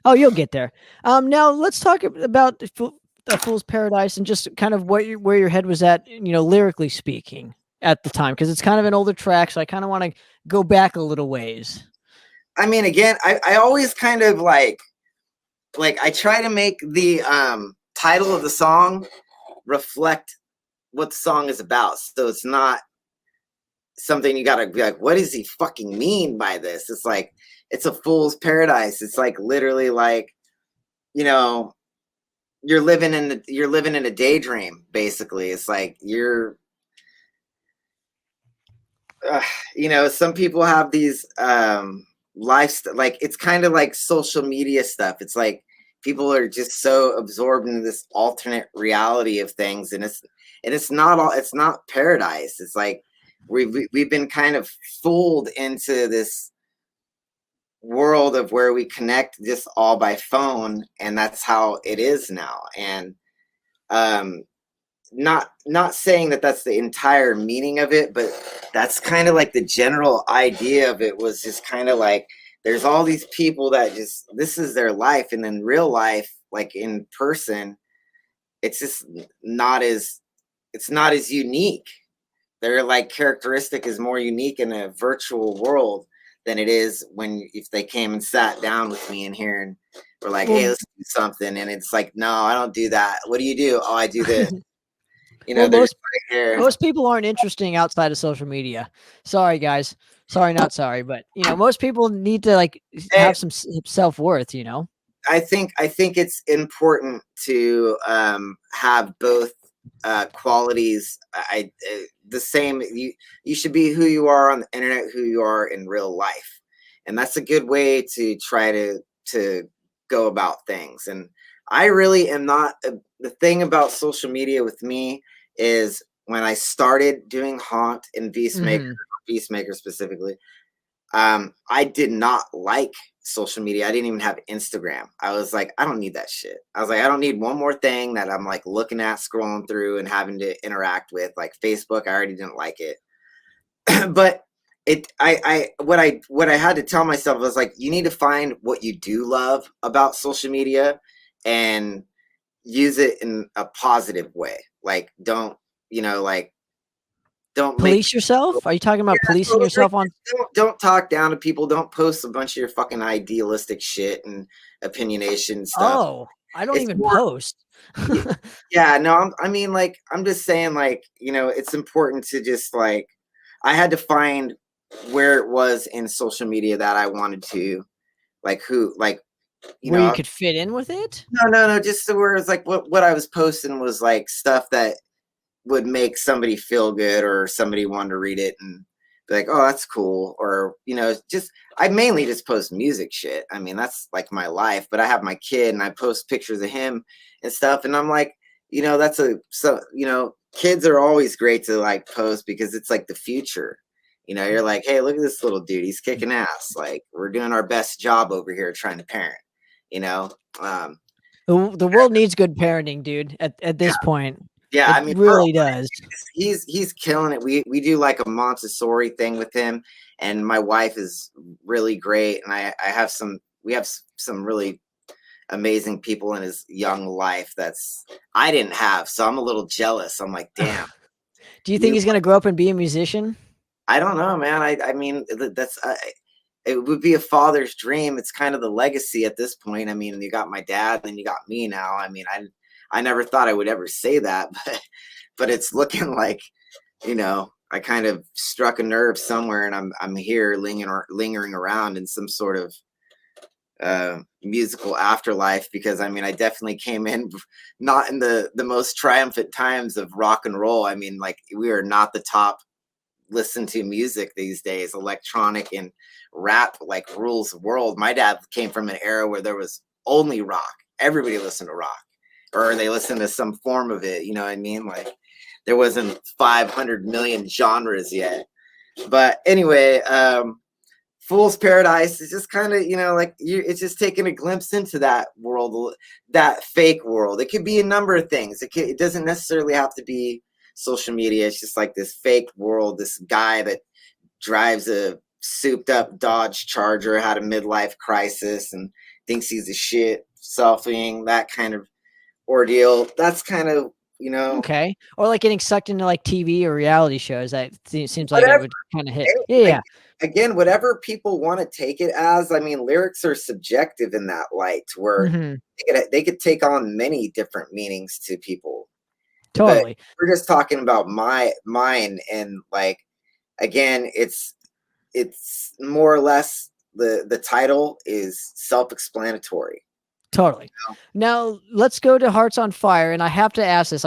Oh, you'll get there. Now let's talk about the Fool's Paradise and just kind of where your head was at, lyrically speaking at the time, because it's kind of an older track, so I kind of want to go back a little ways. I mean, again, I always kind of like I try to make the title of the song reflect what the song is about, so it's not something you gotta be like, what does he fucking mean by this? It's like, it's a fool's paradise. It's like literally like, you're living in a daydream, basically. It's like some people have these lifestyle, like it's kind of like social media stuff. It's like people are just so absorbed in this alternate reality of things, and it's not paradise. It's like we've been kind of fooled into this world of where we connect just all by phone, and that's how it is now. And not saying that that's the entire meaning of it, but that's kind of like the general idea of it, was just kind of like there's all these people that just, this is their life, and in real life, like in person, it's just it's not as unique. Their like characteristic is more unique in a virtual world than it is if they came and sat down with me in here and were like, hey, let's do something. And it's like, no, I don't do that. What do you do? Oh, I do this. Well, Right, most people aren't interesting outside of social media. Sorry, guys. Sorry, not sorry, but most people need to like have some self-worth. I think it's important to have both qualities. The same. You should be who you are on the internet, who you are in real life, and that's a good way to try to go about things. And I really am not. The thing about social media with me is when I started doing Haunt and Beastmaker specifically, I did not like social media. I didn't even have Instagram. I was like, I don't need that shit. I was like, I don't need one more thing that I'm like looking at, scrolling through, and having to interact with. Like Facebook, I already didn't like it. But what I had to tell myself was like, you need to find what you do love about social media and use it in a positive way. Like, don't Police yourself? Are you talking about policing yourself on? Don't talk down to people. Don't post a bunch of your fucking idealistic shit and opinionation stuff. Oh, I don't even post. Yeah, no, I mean, like, I'm just saying, like, it's important to just like, I had to find where it was in social media that I wanted to, like, where you could fit in with it. No, just where it's like what I was posting was like stuff that would make somebody feel good, or somebody wanted to read it and be like, oh, that's cool. Or, just, I mainly just post music shit. I mean, that's like my life, but I have my kid and I post pictures of him and stuff. And I'm like, kids are always great to like post because it's like the future. You're like, hey, look at this little dude. He's kicking ass. Like, we're doing our best job over here trying to parent, The world needs good parenting, dude, at this point. Yeah, I mean, it really does. He's killing it. We do like a Montessori thing with him, and my wife is really great. And we have some really amazing people in his young life I didn't have. So I'm a little jealous. I'm like, damn. Do you think he's gonna grow up and be a musician? I don't know, man. I mean, it would be a father's dream. It's kind of the legacy at this point. I mean, you got my dad, and then you got me now. I mean, I never thought I would ever say that, but it's looking like, I kind of struck a nerve somewhere, and I'm here lingering around in some sort of musical afterlife, because I mean, I definitely came in not in the most triumphant times of rock and roll. I mean, like, we are not the top listen to music these days. Electronic and rap like rules the world. My dad came from an era where there was only rock, everybody listened to rock, or they listened to some form of it. You know what I mean? Like there wasn't 500 million genres yet. But anyway, Fool's Paradise is just kind of, you know, like it's just taking a glimpse into that world, that fake world. It could be a number of things. It doesn't necessarily have to be social media. It's just like this fake world, this guy that drives a souped up Dodge Charger, had a midlife crisis and thinks he's a shit, selfieing, that kind of ordeal. That's kind of, you know. Okay. Or like getting sucked into like TV or reality shows. That seems like Whatever. it would kind of hit. Yeah. Again, whatever people want to take it as. I mean, lyrics are subjective in that light, where they could take on many different meanings to people. Totally. But we're just talking about mine, and like, again, it's more or less the title is self-explanatory. Totally. Now let's go to Hearts on Fire, and I have to ask this.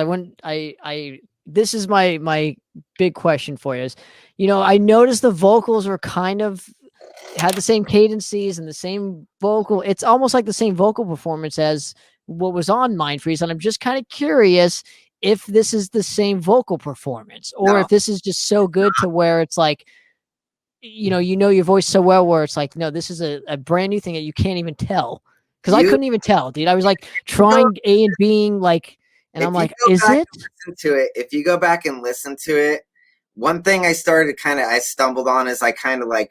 This is my big question for you is, you know, I noticed the vocals were kind of had the same cadences and the same vocal. It's almost like the same vocal performance as what was on Mind Freeze. And I'm just kind of curious if this is the same vocal performance or if this is just so good to where it's like, you know your voice so well where it's like, no, this is a brand new thing that you can't even tell. Because I couldn't even tell, dude. I was like trying A and being like, and I'm like, is it? If you go back and listen to it, one thing I stumbled on is I kind of like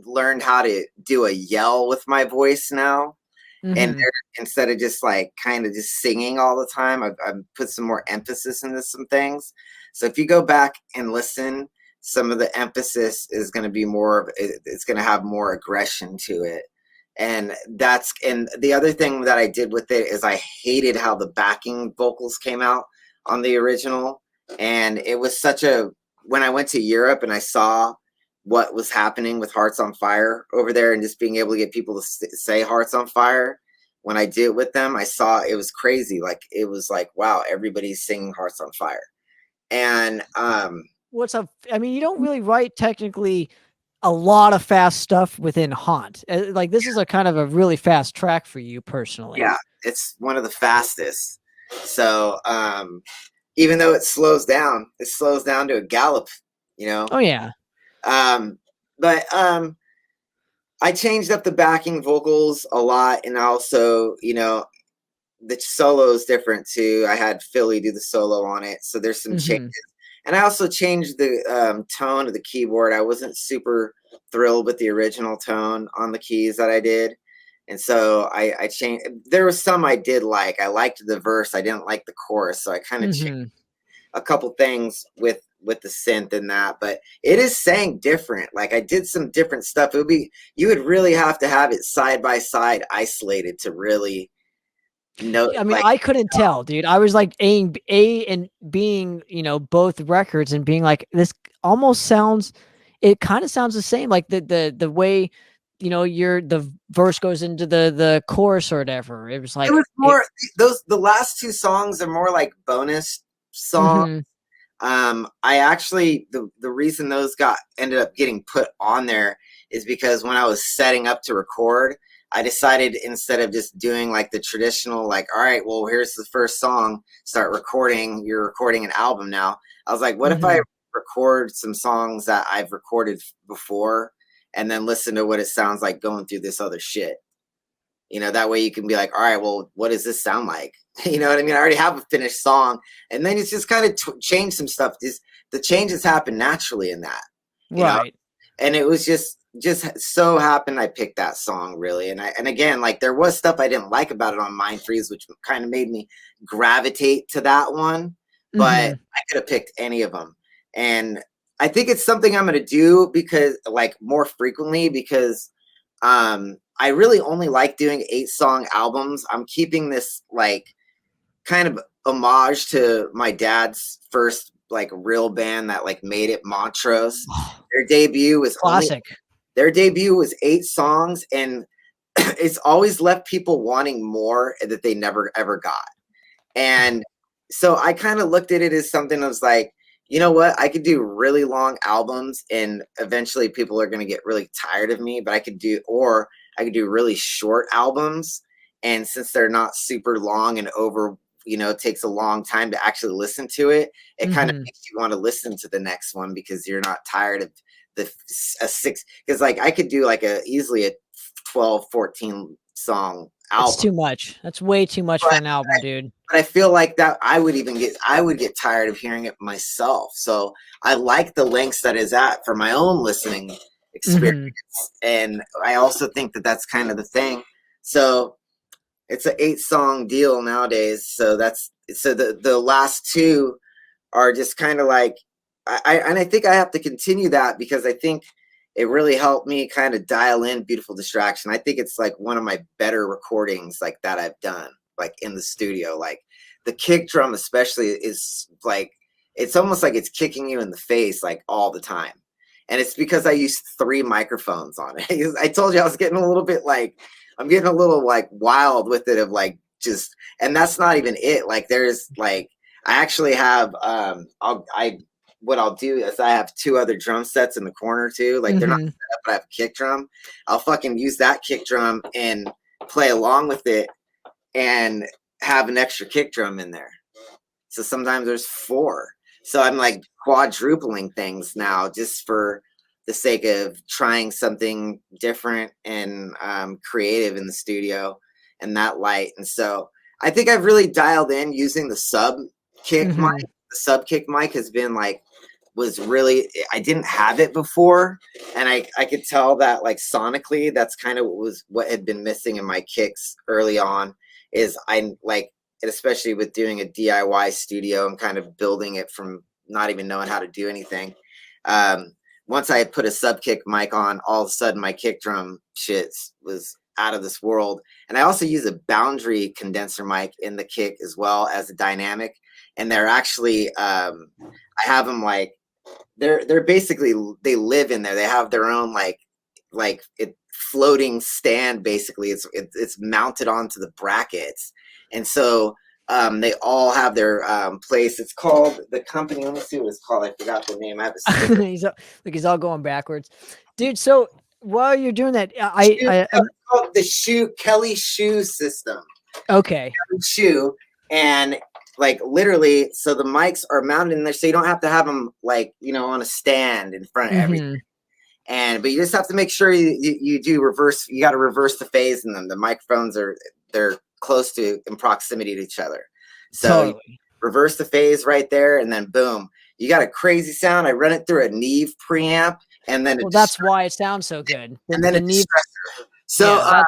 learned how to do a yell with my voice now. And instead of just like kind of just singing all the time, I've put some more emphasis into some things. So if you go back and listen, some of the emphasis is going to be it's going to have more aggression to it. And the other thing that I did with it is I hated how the backing vocals came out on the original. And it was when I went to Europe and I saw what was happening with Hearts on Fire over there and just being able to get people to say Hearts on Fire, when I did it with them, I saw it was crazy. Like, it was like, wow, everybody's singing Hearts on Fire. And what's up? I mean, you don't really write technically a lot of fast stuff within Haunt. Like, this is a kind of a really fast track for you personally. Yeah, it's one of the fastest. So even though it slows down to a gallop, you know. Oh yeah. But I changed up the backing vocals a lot, and also, you know, the solo is different too. I had Philly do the solo on it, so there's some changes. And I also changed the tone of the keyboard. I wasn't super thrilled with the original tone on the keys that I did. And so I changed. There was some I did like. I liked the verse. I didn't like the chorus. So I kind of changed a couple things with the synth and that. But it is saying different. Like, I did some different stuff. You would really have to have it side by side isolated to really know. I mean, I couldn't tell, dude. I was like A and being, you know, both records and being like, this almost sounds, it kind of sounds the same. Like the way, you know, the verse goes into the chorus or whatever. It was like, it was more the last two songs are more like bonus songs. I actually, the reason those ended up getting put on there is because when I was setting up to record, I decided, instead of just doing like the traditional, like, all right, well, here's the first song, start recording, you're recording an album now. I was like, what if I record some songs that I've recorded before and then listen to what it sounds like going through this other shit? You know, that way you can be like, all right, well, what does this sound like? You know what I mean? I already have a finished song. And then it's just kind of change some stuff. The changes happen naturally in that. You know? And it was just so happened I picked that song, really. And again, like, there was stuff I didn't like about it on Mind Freeze, which kind of made me gravitate to that one. But I could have picked any of them. And I think it's something I'm going to do because, like, more frequently, because I really only like doing 8-song albums. I'm keeping this like kind of homage to my dad's first like real band that like made it, Montrose. Their debut was classic. Their debut was 8 songs, and it's always left people wanting more that they never ever got. And so I kind of looked at it as something that was like, you know what? I could do really long albums, and eventually people are going to get really tired of me, but I could do really short albums And since they're not super long and over, it takes a long time to actually listen to it, it kind of makes you want to listen to the next one because you're not tired of a 6, because like I could do like easily a 12, 14 song album. It's too much. That's way too much for an album, dude. But I feel like that I would get tired of hearing it myself. So I like the lengths that is at for my own listening experience. And I also think that that's kind of the thing. So it's an 8-song deal nowadays. So the last 2 are just kind of like, I think I have to continue that because I think it really helped me kind of dial in Beautiful Distraction. I think it's like one of my better recordings like that I've done, like in the studio. Like the kick drum especially is like, it's almost like it's kicking you in the face like all the time. And it's because I used 3 microphones on it. I told you I was getting a little bit like, I'm getting a little like wild with it of like just, and that's not even it. Like there's like, I actually have, what I'll do is I have 2 other drum sets in the corner too. Like they're not set up, but I have a kick drum. I'll fucking use that kick drum and play along with it and have an extra kick drum in there. So sometimes there's 4. So I'm like quadrupling things now just for the sake of trying something different and creative in the studio and that light. And so I think I've really dialed in using the sub kick mic. The sub kick mic has been like, I didn't have it before. And I could tell that like sonically, that's kind of what had been missing in my kicks early on is I like, and especially with doing a DIY studio and kind of building it from not even knowing how to do anything. Once I put a sub kick mic on, all of a sudden my kick drum shit was out of this world. And I also use a boundary condenser mic in the kick as well as a dynamic. And they're actually, I have them like, they're basically, they live in there. They have their own floating stand. Basically it's mounted onto the brackets. And so they all have their place. It's called the company. Let me see what it's called. I forgot the name. I have a he's all going backwards, dude. So while you're doing that, it's called the Kelly Shoe system. Okay. Kelly Shoe, and like literally, so the mics are mounted in there, so you don't have to have them like on a stand in front of everything. But you just have to make sure you do reverse. You got to reverse the phase in them. The microphones they're close to in proximity to each other. So totally. Reverse the phase right there, and then boom, you got a crazy sound. I run it through a Neve preamp, and then that's why it sounds so good. And then a Neve. So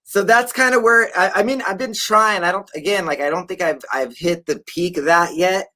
so that's kind of where I mean I've been trying. I don't think I've hit the peak of that yet,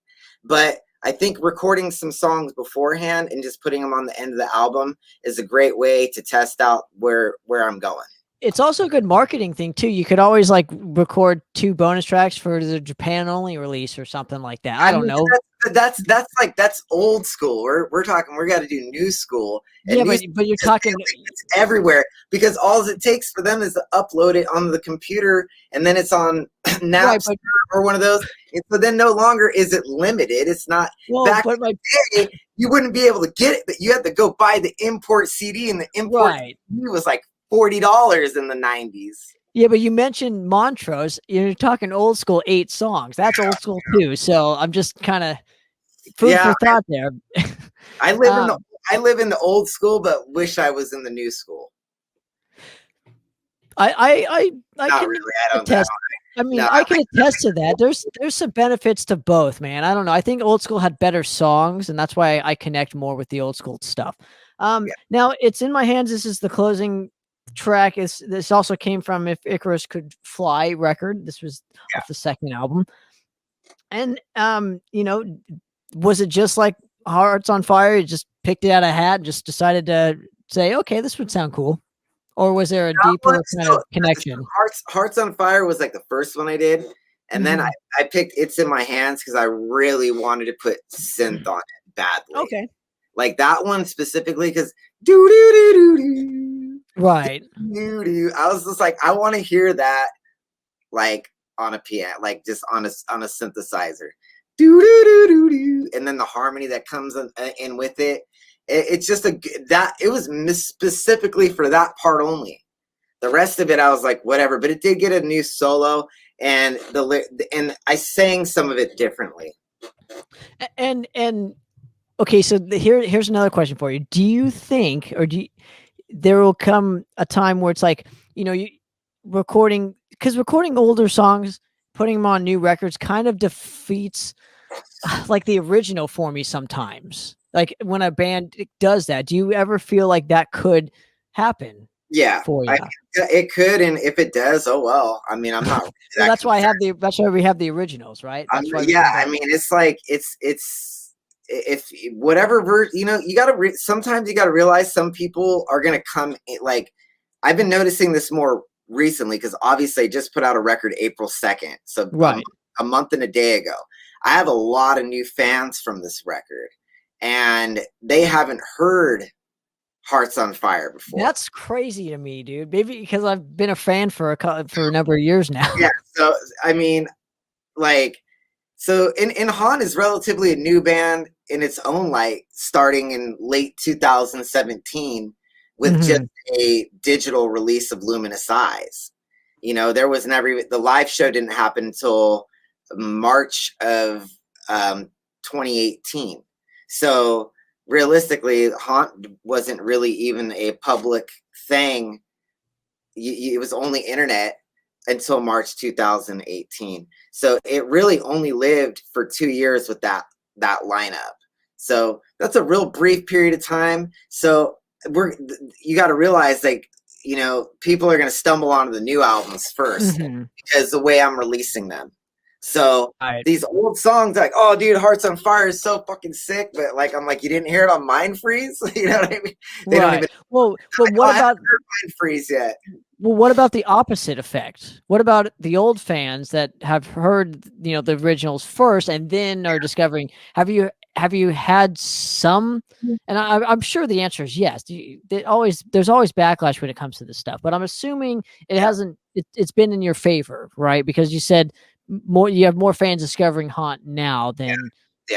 but I think recording some songs beforehand and just putting them on the end of the album is a great way to test out where I'm going. It's also a good marketing thing too. You could always like record 2 bonus tracks for the Japan only release or something like that. I don't know. That's old school. We're talking. We got to do new school. And but you're talking. It's everywhere because all it takes for them is to upload it on the computer, and then it's on Napster or one of those. And so then no longer is it limited. It's not. Back in the day, you wouldn't be able to get it, but you had to go buy the import CD, and the import CD was like $40 in the 90s. Yeah, but you mentioned Montrose. You're talking old school 8 songs. That's old school too. So I'm just kind of food for thought there. I live in the old school, but wish I was in the new school. I can attest. I can attest to that. There's some benefits to both, man. I don't know. I think old school had better songs, and that's why I connect more with the old school stuff. Now it's in my hands. This is the closing track. This also came from If Icarus Could Fly record. This was off the second album. And was it just like Hearts on Fire? You just picked it out of a hat and just decided to say, okay, this would sound cool? Or was there a deeper kind of connection? Hearts on Fire was like the first one I did. And then I picked It's in My Hands because I really wanted to put synth on it badly. Okay. Like that one specifically because do-do-do-do-do. Right. I was just like, I want to hear that like on a piano, like just on a synthesizer. And then the harmony that comes in with it. It's just it was specifically for that part only. The rest of it, I was like, whatever. But it did get a new solo, and I sang some of it differently. And okay, so here's another question for you. Do you think, or there will come a time where it's like, you recording older songs, putting them on new records kind of defeats like the original for me sometimes. Like when a band does that, do you ever feel like that could happen? Yeah, For you? It could, and if it does, oh well. I mean, I'm not. Well, that's why we have the originals, right? That's why. Yeah, I mean, it's like it's if whatever version, you got to sometimes you got to realize some people are gonna come like. I've been noticing this more recently because obviously I just put out a record April 2nd, so right. a month and a day ago. I have a lot of new fans from this record, and they haven't heard Hearts on Fire before. That's crazy to me, dude. Maybe because I've been a fan for a number of years now. Yeah. So I mean, like, so in Han is relatively a new band in its own light, starting in late 2017 with just a digital release of Luminous Eyes. There was never even, the live show didn't happen until March of 2018. So realistically, Haunt wasn't really even a public thing. It was only internet until March 2018. So it really only lived for 2 years with that lineup. So that's a real brief period of time. So you got to realize, like, people are going to stumble onto the new albums first because the way I'm releasing them. So these old songs, like, oh, dude, Hearts on Fire is so fucking sick. But like, I'm like, you didn't hear it on Mind Freeze? You know what I mean? They don't even. Well, but what about Mind Freeze yet? Well, what about the opposite effect? What about the old fans that have heard, the originals first and then are discovering? Have you had some? And I'm sure the answer is yes. There's always backlash when it comes to this stuff, but I'm assuming it hasn't. It's been in your favor, right? Because you said you have more fans discovering Haunt now than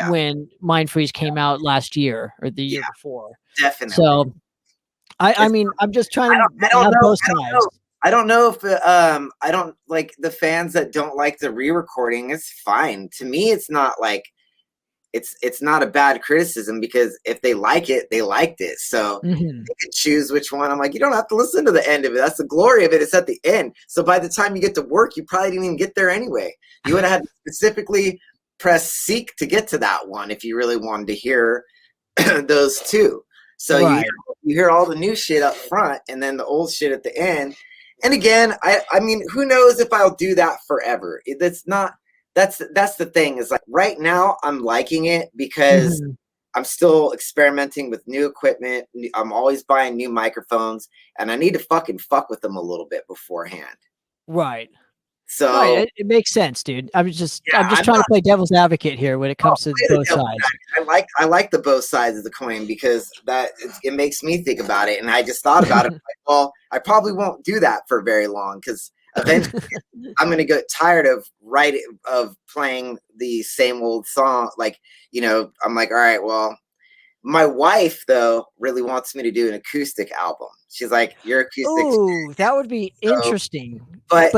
when Mind Freeze came out last year or the year before. Definitely. So. I mean, I'm just trying to have both sides. I don't know if I don't like the fans that don't like the re-recording. It's fine. To me, it's not like it's not a bad criticism because if they like it, they liked it. So they can choose which one. I'm like, you don't have to listen to the end of it. That's the glory of it. It's at the end. So by the time you get to work, you probably didn't even get there anyway. You would have had to specifically press seek to get to that one if you really wanted to hear those two. So you hear all the new shit up front and then the old shit at the end. And again, I mean, who knows if I'll do that forever? That's the thing is, like, right now I'm liking it because I'm still experimenting with new equipment. I'm always buying new microphones and I need to fucking fuck with them a little bit beforehand. Right. So it makes sense, dude. I'm just trying to play devil's advocult here when it comes to both sides. I like the both sides of the coin because it makes me think about it. And I just thought about it. Like, well, I probably won't do that for very long because eventually I'm going to get tired of playing the same old song. Like, I'm like, all right, well, my wife though really wants me to do an acoustic album. She's like, "You're acoustic." Oh, that would be interesting. But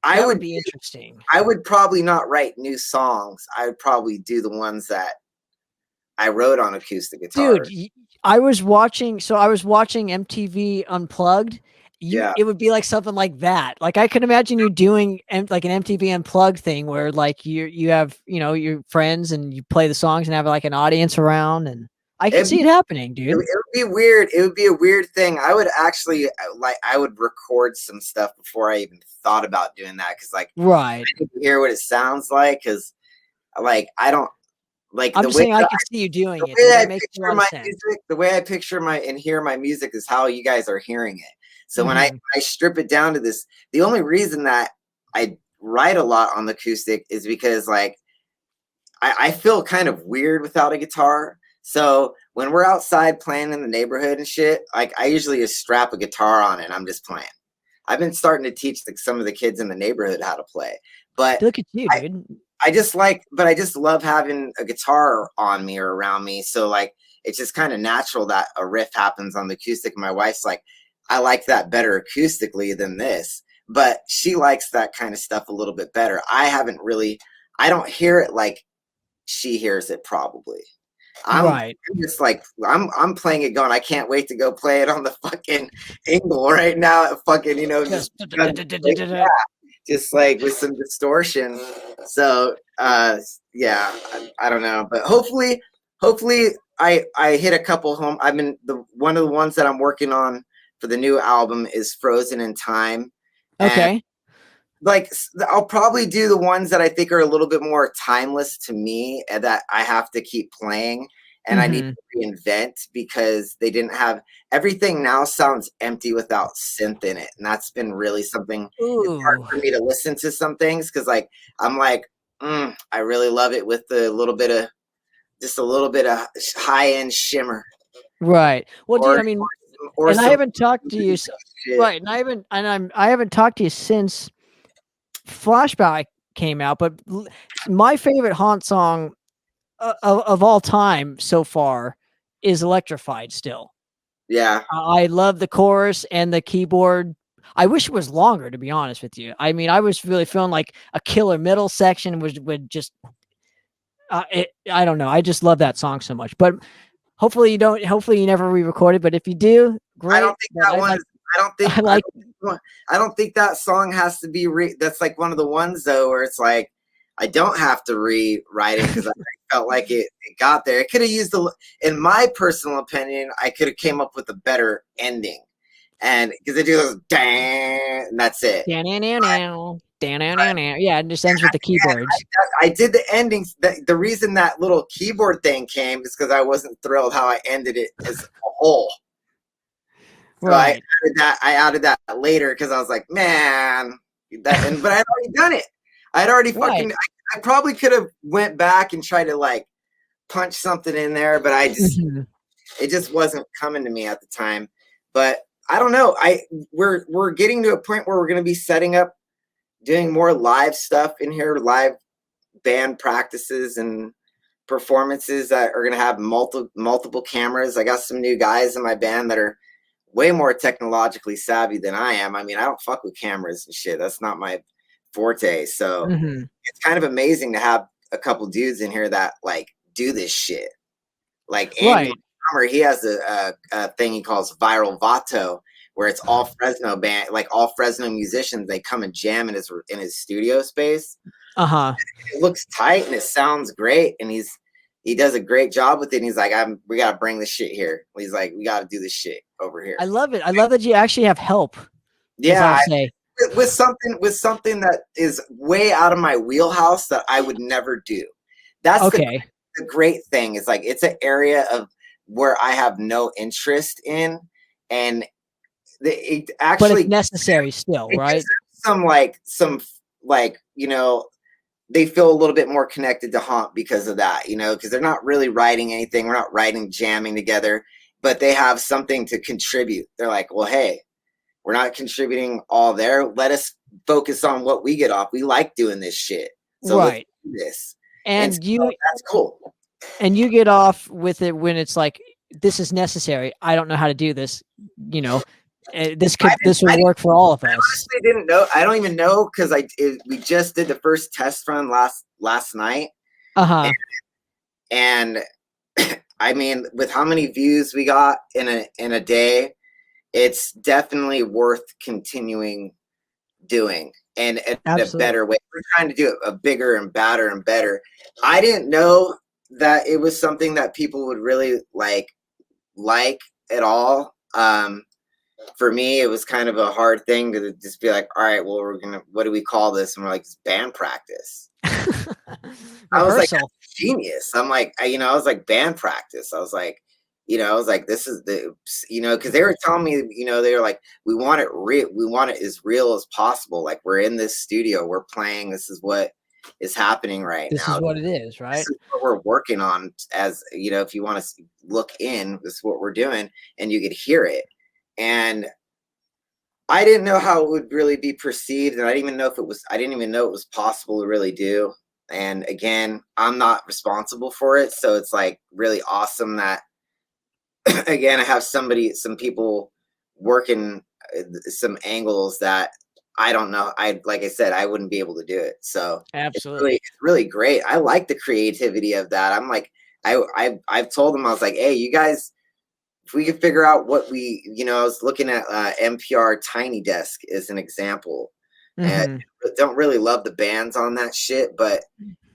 that would be interesting. I would probably not write new songs. I would probably do the ones that I wrote on acoustic guitar. Dude, I was watching MTV Unplugged. It would be like something like that. Like I could imagine you doing like an MTV Unplugged thing where like you have, your friends and you play the songs and have like an audience around, and I can see it happening, dude. It would be weird. It would be a weird thing. I would actually I would record some stuff before I even thought about doing that because I need to hear what it sounds like because like I don't like. I'm just saying I can see you doing it. That makes a lot of sense. The way I picture and hear my music is how you guys are hearing it. So when I strip it down to this, the only reason that I write a lot on the acoustic is because like I feel kind of weird without a guitar. So when we're outside playing in the neighborhood and shit, like I usually just strap a guitar on it and I'm just playing. I've been starting to teach some of the kids in the neighborhood how to play. But look at you, dude. I just love having a guitar on me or around me. So like it's just kind of natural that a riff happens on the acoustic. My wife's like, I like that better acoustically than this. But she likes that kind of stuff a little bit better. I don't hear it like she hears it probably. I'm Right. just like I'm playing it going, I can't wait to go play it on the fucking Ingle right now. Fucking, just like with some distortion. So yeah, I don't know. But hopefully I hit a couple home. I've been one of the ones that I'm working on for the new album is Frozen in Time. Okay. Like I'll probably do the ones that I think are a little bit more timeless to me and that I have to keep playing and I need to reinvent because they didn't have everything now sounds empty without synth in it. And that's been really something. It's hard for me to listen to some things because like I'm like, I really love it with a little bit of high-end shimmer. Right. Well, dude, I mean, and I haven't talked to you. Right. And I haven't talked to you since Flashback came out, but my favorite Haunt song of all time so far is Electrified still. Yeah. I love the chorus and the keyboard. I wish it was longer, to be honest with you. I mean, I was really feeling like a killer middle section would just I don't know. I just love that song so much. But hopefully you never re-record it, but if you do, great. I don't think that one I don't think that song has to be that's like one of the ones though where it's like I don't have to rewrite it because I felt like it got there. It could have used in my personal opinion, I could have came up with a better ending. And because it goes dang, and that's it. Yeah, it just ends with the keyboards. I did the endings. The reason that little keyboard thing came is because I wasn't thrilled how I ended it as a whole. So right. I added that later because I was like, man, but I had already done it. I'd already fucking. Right. I probably could have went back and tried to like punch something in there, but I just it just wasn't coming to me at the time. But I don't know. We're getting to a point where we're going to be setting up, doing more live stuff in here, live band practices and performances that are going to have multiple cameras. I got some new guys in my band that are way more technologically savvy than I am. I mean, I don't fuck with cameras and shit. That's not my forte. So it's kind of amazing to have a couple dudes in here that like do this shit. Like Andy Summer, he has a thing he calls Viral Vato, where it's all Fresno band, like all Fresno musicians. They come and jam in his studio space. It looks tight and it sounds great, and he does a great job with it. And he's like, we gotta bring this shit here. He's like, we gotta do this shit over here. I love it. I love that you actually have help. Yeah, with something that is way out of my wheelhouse that I would never do. That's the great thing. Is like it's an area of where I have no interest in, and it actually, but it's necessary still, right? Some they feel a little bit more connected to Haunt because of that, because they're not really writing anything. We're not writing, jamming together, but they have something to contribute. They're like, well, hey, we're not contributing all there. Let us focus on what we get off. We like doing this shit. So let's do this. And that's cool. And you get off with it when it's like, this is necessary. I don't know how to do this, this would work for all of us. I honestly didn't know. I don't even know because we just did the first test run last night. And I mean, with how many views we got in a day, it's definitely worth continuing doing and in a better way. We're trying to do it a bigger and badder and better. I didn't know that it was something that people would really like at all. For me, it was kind of a hard thing to just be like, all right, well, what do we call this? And we're like, it's band practice. I was like, that's genius. I'm like, I was like, band practice. I was like, this is because they were telling me, they were like, we want it real. We want it as real as possible. Like we're in this studio, we're playing. This is what is happening right now. This is what it is, right? This is what we're working on. As if you want to look in, this is what we're doing, and you could hear it. And I didn't know how it would really be perceived, and I didn't even know it was possible to really do. And again, I'm not responsible for it, so it's like really awesome that again I have some people working some angles that I don't know. Like I said, I wouldn't be able to do it. So Absolutely. it's really great. I like the creativity of that. I'm like, I've told them, I was like, hey, you guys, if we could figure out what we, I was looking at NPR Tiny Desk as an example, and Mhm. don't really love the bands on that shit, but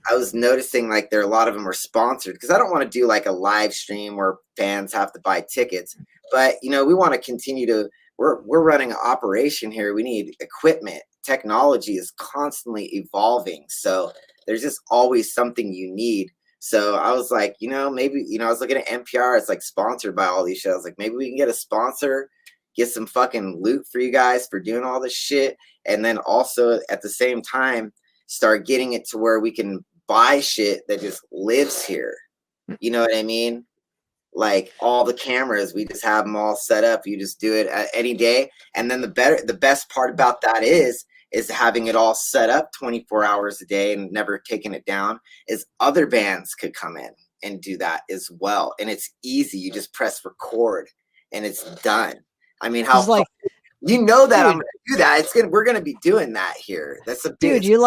I was noticing like a lot of them are sponsored because I don't want to do like a live stream where fans have to buy tickets, but we want to continue to. We're running an operation here. We need equipment. Technology is constantly evolving, so there's just always something you need. So I was like, maybe, I was looking at NPR. It's like sponsored by all these shows. Like maybe we can get a sponsor, get some fucking loot for you guys for doing all this shit. And then also at the same time, start getting it to where we can buy shit that just lives here. You know what I mean? Like all the cameras, we just have them all set up. You just do it any day. And then the best part about that is having it all set up 24 hours a day and never taking it down is other bands could come in and do that as well. And it's easy. You just press record and it's done. I mean, how like, that dude, I'm gonna do that. We're gonna be doing that here. That's a big dude, you're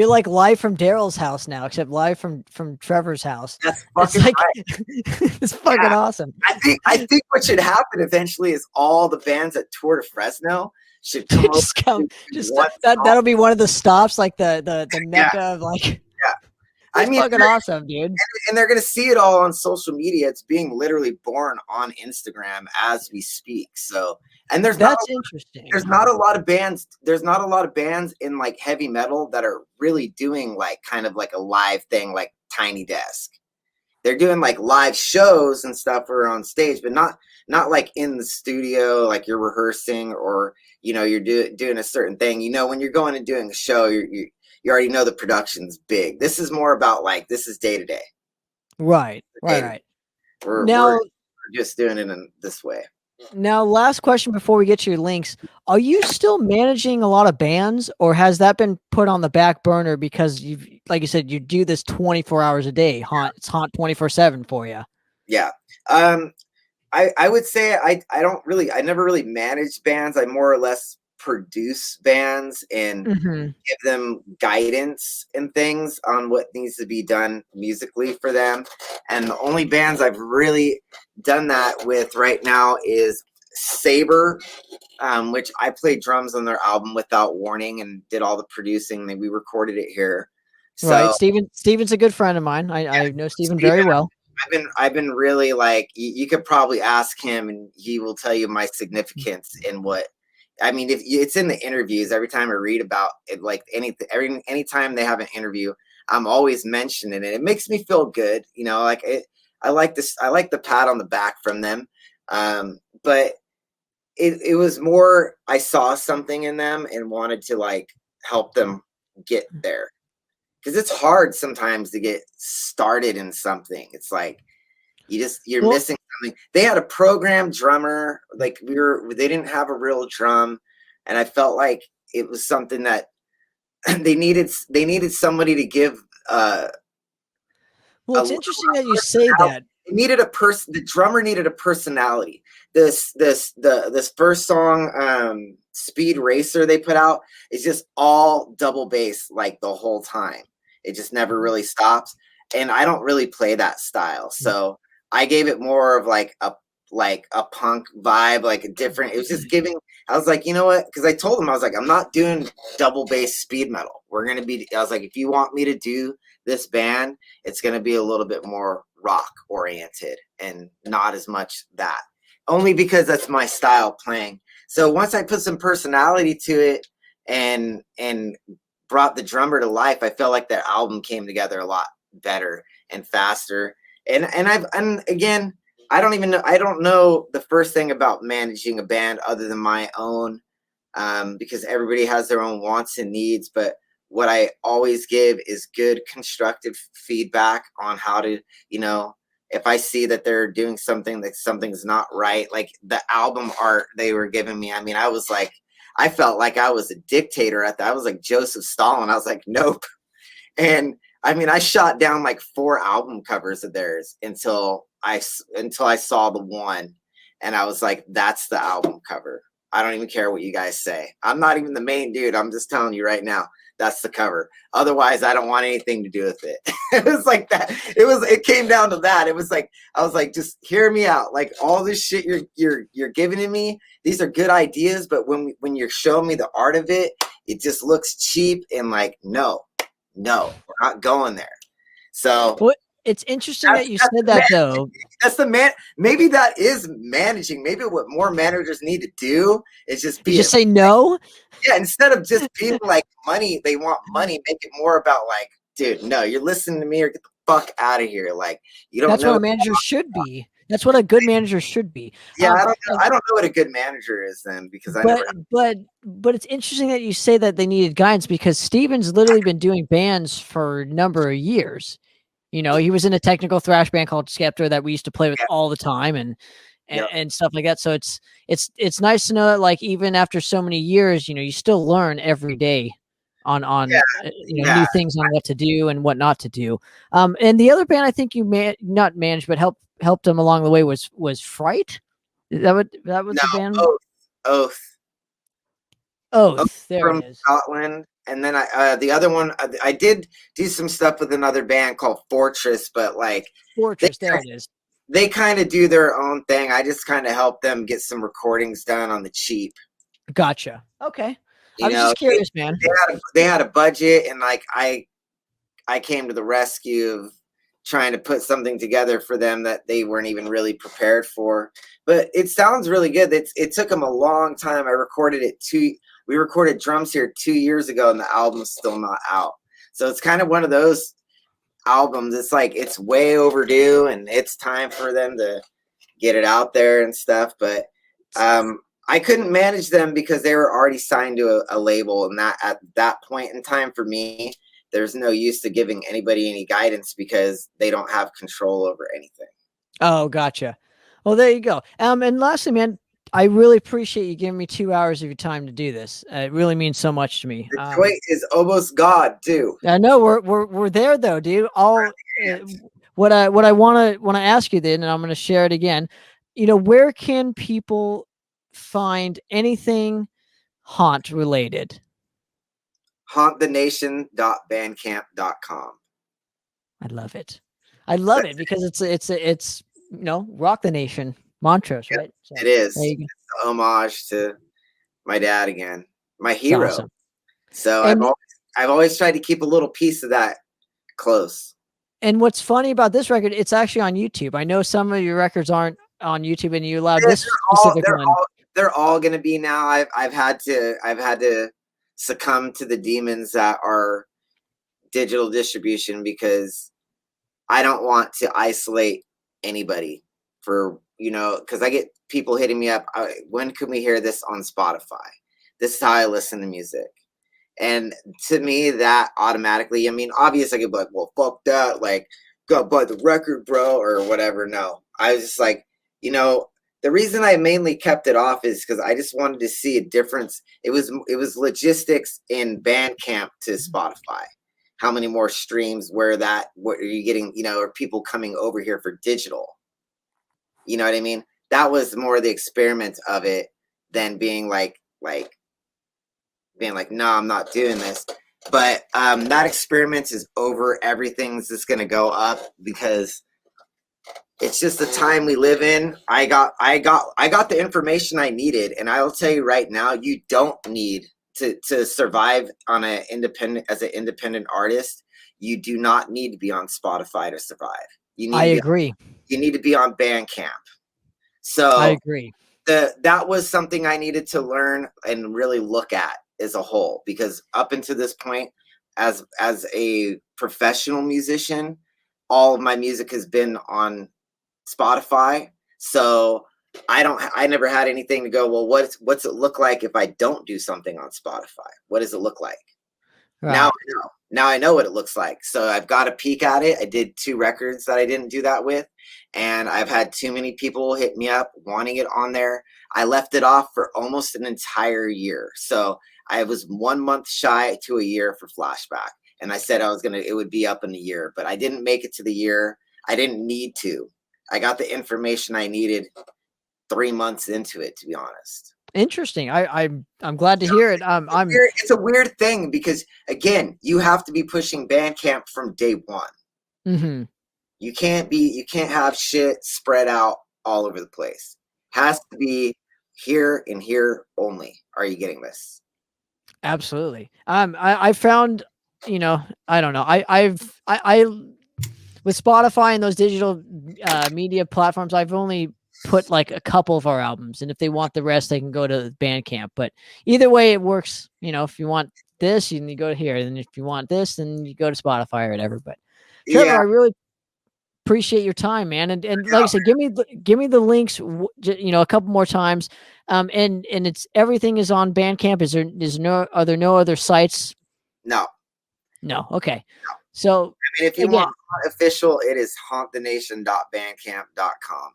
like live from Daryl's house now, except live from Trevor's house. that's It's fucking like right. it's fucking Yeah. awesome. I think what should happen eventually is all the bands that tour to Fresno should come over Just come, and do just one that'll be one of the stops, like the Yeah. mecca of like. Yeah. It's fucking awesome, dude. And they're gonna see it all on social media. It's being literally born on Instagram as we speak. So, and That's interesting. there's not a lot of bands. There's not a lot of bands in like heavy metal that are really doing like kind of like a live thing, like Tiny Desk. They're doing like live shows and stuff or on stage, but not like in the studio, like you're rehearsing or you're doing a certain thing. When you're going and doing a show, you already know the production's big. This is more about like this is day to day. Right. Now, We're just doing it in this way. Now, last question before we get to your links. Are you still managing a lot of bands, or has that been put on the back burner because like you said, you do this 24 hours a day? It's haunt 24/7 for you. Yeah. I would say I never really managed bands. I more or less produce bands and give them guidance and things on what needs to be done musically for them. And the only bands I've really done that with right now is Saber, which I played drums on their album Without Warning and did all the producing. We recorded it here. So, right. Steven's a good friend of mine. I know Steven very well. I've been really like, you could probably ask him and he will tell you my significance in what, I mean, if it's in the interviews, every time I read about it, like anytime they have an interview, I'm always mentioning it. It makes me feel good. Like I like this. I like the pat on the back from them. But it was more, I saw something in them and wanted to like help them get there. Because it's hard sometimes to get started in something. It's like you're missing something. They had a programmed drummer, like they didn't have a real drum, and I felt like it was something that they needed somebody to give. Well, it's interesting that you say that. It needed a person. The drummer needed a personality. This first song, Speed Racer, they put out is just all double bass like the whole time. It just never really stops. And I don't really play that style. So I gave it more of like a punk vibe, like a different, it was just giving, I was like, you know what? Because I told him, I was like, I'm not doing double bass speed metal. I was like, if you want me to do this band, it's going to be a little bit more rock oriented and not as much that. Only because that's my style playing. So once I put some personality to it and brought the drummer to life, I felt like that album came together a lot better and faster. And again, I don't know the first thing about managing a band other than my own, because everybody has their own wants and needs. But what I always give is good constructive feedback on how to, if I see that they're doing something, that something's not right, like the album art they were giving me. I mean, I felt like I was a dictator at that. I was like Joseph Stalin. I was like, nope. And I mean, I shot down like 4 album covers of theirs until I saw the one. And I was like, that's the album cover. I don't even care what you guys say. I'm not even the main dude. I'm just telling you right now, that's the cover. Otherwise, I don't want anything to do with it. It was like that. It came down to that. It was like, I was like, just hear me out. Like all this shit you're giving to me, these are good ideas, but when you're showing me the art of it, it just looks cheap and like, no, we're not going there. So Well, it's interesting that you said that, though. That's the man. Maybe that is managing. Maybe what more managers need to do is just be Just say no. Yeah, instead of just being like money, they want money. Make it more about like, dude, no, you're listening to me or get the fuck out of here. Like you don't That's know what a manager should be. That's what a good manager should be. Yeah, I don't know what a good manager is then because I never. But it's interesting that you say that they needed guidance because Steven's literally been doing bands for a number of years. You know, he was in a technical thrash band called Skepta that we used to play with all the time and stuff like that. So it's nice to know that like even after so many years, you know, you still learn every day on new things on what to do and what not to do. And the other band I think you not managed but helped them along the way was Fright. Is that was the band? Oath. There From it is. Scotland. And then the other one, I did do some stuff with another band called Fortress, but like Fortress, there it is. They kind of do their own thing. I just kind of help them get some recordings done on the cheap. Gotcha. Okay. I was just curious, man. They had a budget, and like I came to the rescue of trying to put something together for them that they weren't even really prepared for. But it sounds really good. It took them a long time. We recorded drums here 2 years ago, and the album's still not out. So it's kind of one of those albums. It's like it's way overdue, and it's time for them to get it out there and stuff. But I couldn't manage them because they were already signed to a label, and that at that point in time for me, there's no use to giving anybody any guidance because they don't have control over anything. Oh, gotcha. Well, there you go. And lastly, man, I really appreciate you giving me 2 hours of your time to do this. It really means so much to me. Detroit is almost God too. I know we're there though, dude. What I want to ask you then, and I'm going to share it again. You know, where can people find anything Haunt related? HauntTheNation.bandcamp.com. I love it. I love it because it's you know, rock the nation mantras, right? So, it is. It's an homage to my dad again, my hero. Awesome. So I've always tried to keep a little piece of that close. And what's funny about this record, it's actually on YouTube. I know some of your records aren't on YouTube, and you allowed this specific one. They're all going to be now. I've had to succumb to the demons that are digital distribution because I don't want to isolate anybody for, you know, because I get people hitting me up. When can we hear this on Spotify? This is how I listen to music. And to me, that automatically, I mean, obviously I could be like, well, fuck that. Like, go buy the record, bro, or whatever. No, I was just like, you know, the reason I mainly kept it off is because I just wanted to see a difference. It was logistics in Bandcamp to Spotify. How many more streams? What are you getting? You know, are people coming over here for digital? You know what I mean? That was more the experiment of it than being like, no, I'm not doing this. But that experiment is over. Everything's just gonna go up because it's just the time we live in. I got the information I needed, and I'll tell you right now, you don't need to survive as an independent artist. You do not need to be on Spotify to survive. I agree. You need to be on Bandcamp. So I agree. That was something I needed to learn and really look at as a whole, because up until this point, as a professional musician, all of my music has been on Spotify. So I never had anything to go, well, what's it look like if I don't do something on Spotify? What does it look like? Right. Now I know what it looks like. So I've got a peek at it. I did 2 records that I didn't do that with. And I've had too many people hit me up wanting it on there. I left it off for almost an entire year. So I was 1 month shy to a year for Flashback. And I said it would be up in a year, but I didn't make it to the year. I didn't need to. I got the information I needed 3 months into it, to be honest. Interesting. I'm glad to hear it. It's a weird thing because again, you have to be pushing Bandcamp from day one. Mm-hmm. You can't have shit spread out all over the place. Has to be here and here only. Are you getting this? Absolutely. I found, I don't know. I with Spotify and those digital media platforms, I've only put like a couple of our albums, and if they want the rest, they can go to Bandcamp. But either way, it works. If you want this, you go here, and if you want this, then you go to Spotify or whatever. But Trevor, Yeah. I really appreciate your time, man. And like I said, give me the links, a couple more times. And it's everything is on Bandcamp. Are there no other sites? No. Okay. So I mean, if you want official, it is hauntthenation.bandcamp.com.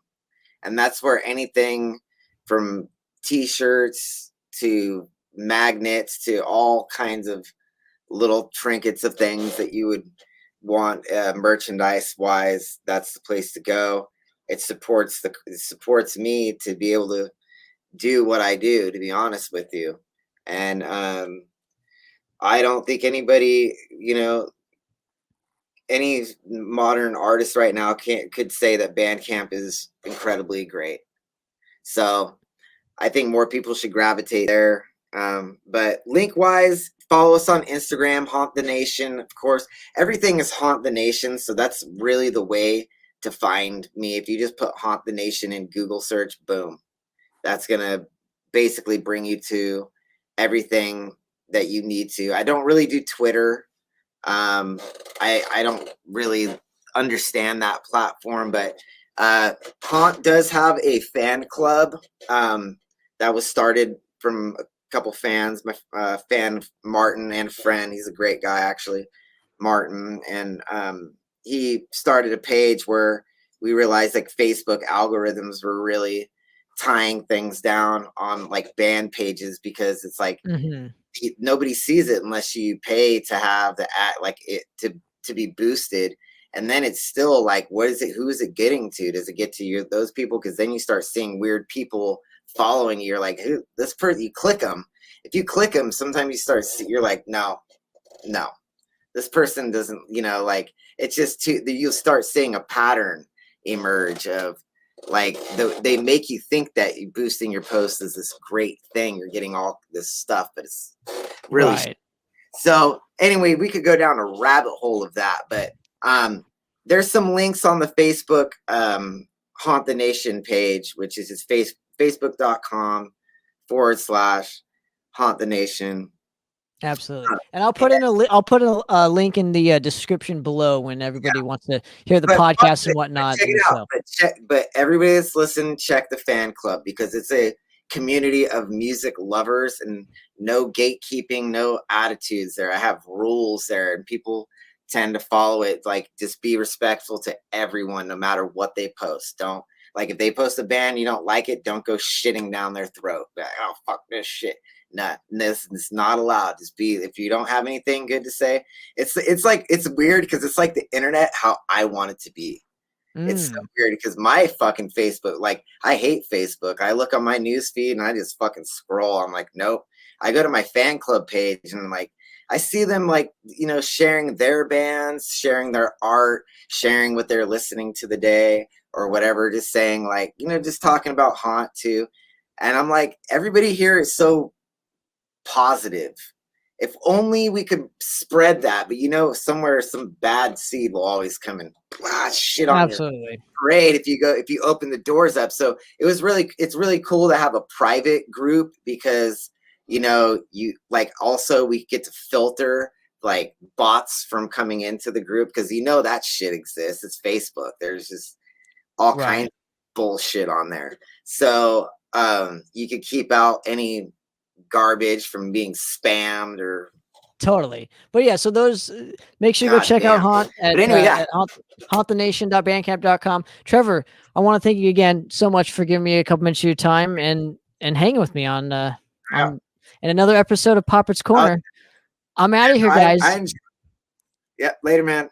And that's where anything from t-shirts to magnets to all kinds of little trinkets of things that you would want merchandise wise, that's the place to go. It supports me to be able to do what I do, to be honest with you. And I don't think anybody, any modern artist right now could say that Bandcamp is incredibly great. So I think more people should gravitate there. But link wise, follow us on Instagram, Haunt the Nation. Of course, everything is Haunt the Nation. So that's really the way to find me. If you just put Haunt the Nation in Google search, boom, that's going to basically bring you to everything that you need to. I don't really do Twitter. I don't really understand that platform, but Haunt does have a fan club that was started from a couple fans. My fan Martin and friend, he's a great guy actually, Martin, and he started a page where we realized like Facebook algorithms were really tying things down on like band pages because it's like nobody sees it unless you pay to have the ad, like it to be boosted. And then it's still like, what is it? Who is it getting to? Does it get to those people? Because then you start seeing weird people following you. You're like, who? This person? You click them. If you click them, sometimes you're like, no, this person doesn't. Like it's just too. You'll start seeing a pattern emerge of like they make you think that boosting your post is this great thing. You're getting all this stuff, but it's really right. So anyway, we could go down a rabbit hole of that, but there's some links on the Facebook Haunt the Nation page, which is just facebook.com/Haunt the Nation. Absolutely. And I'll put in a link in the description below when everybody wants to hear the podcast and whatnot. Check it out. But everybody that's listening, check the fan club because it's a community of music lovers and no gatekeeping, no attitudes there. I have rules there and people tend to follow it. Like just be respectful to everyone no matter what they post. Don't like if they post a band you don't like it, don't go shitting down their throat. Like, oh fuck this shit. Nah, this is not allowed. Just be if you don't have anything good to say. It's weird because it's like the internet how I want it to be. It's so weird because my fucking Facebook, like I hate Facebook. I look on my news feed and I just fucking scroll. I'm like, nope. I go to my fan club page and I'm like, I see them like, sharing their bands, sharing their art, sharing what they're listening to the day or whatever, just saying like, just talking about Haunt too. And I'm like, everybody here is so positive. If only we could spread that, but somewhere some bad seed will always come and shit on Absolutely. Great if you open the doors up. So it's really cool to have a private group because you like also we get to filter like bots from coming into the group because that shit exists. It's Facebook. There's just all kinds of bullshit on there. So you could keep out any garbage from being spammed or totally. But yeah, so those make sure you go check out Haunt at, at hauntthenation.bandcamp.com. Trevor, I want to thank you again so much for giving me a couple minutes of your time and hanging with me on in another episode of Poppert's Corner. I'm out of here, guys. Later, man.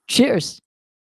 Cheers.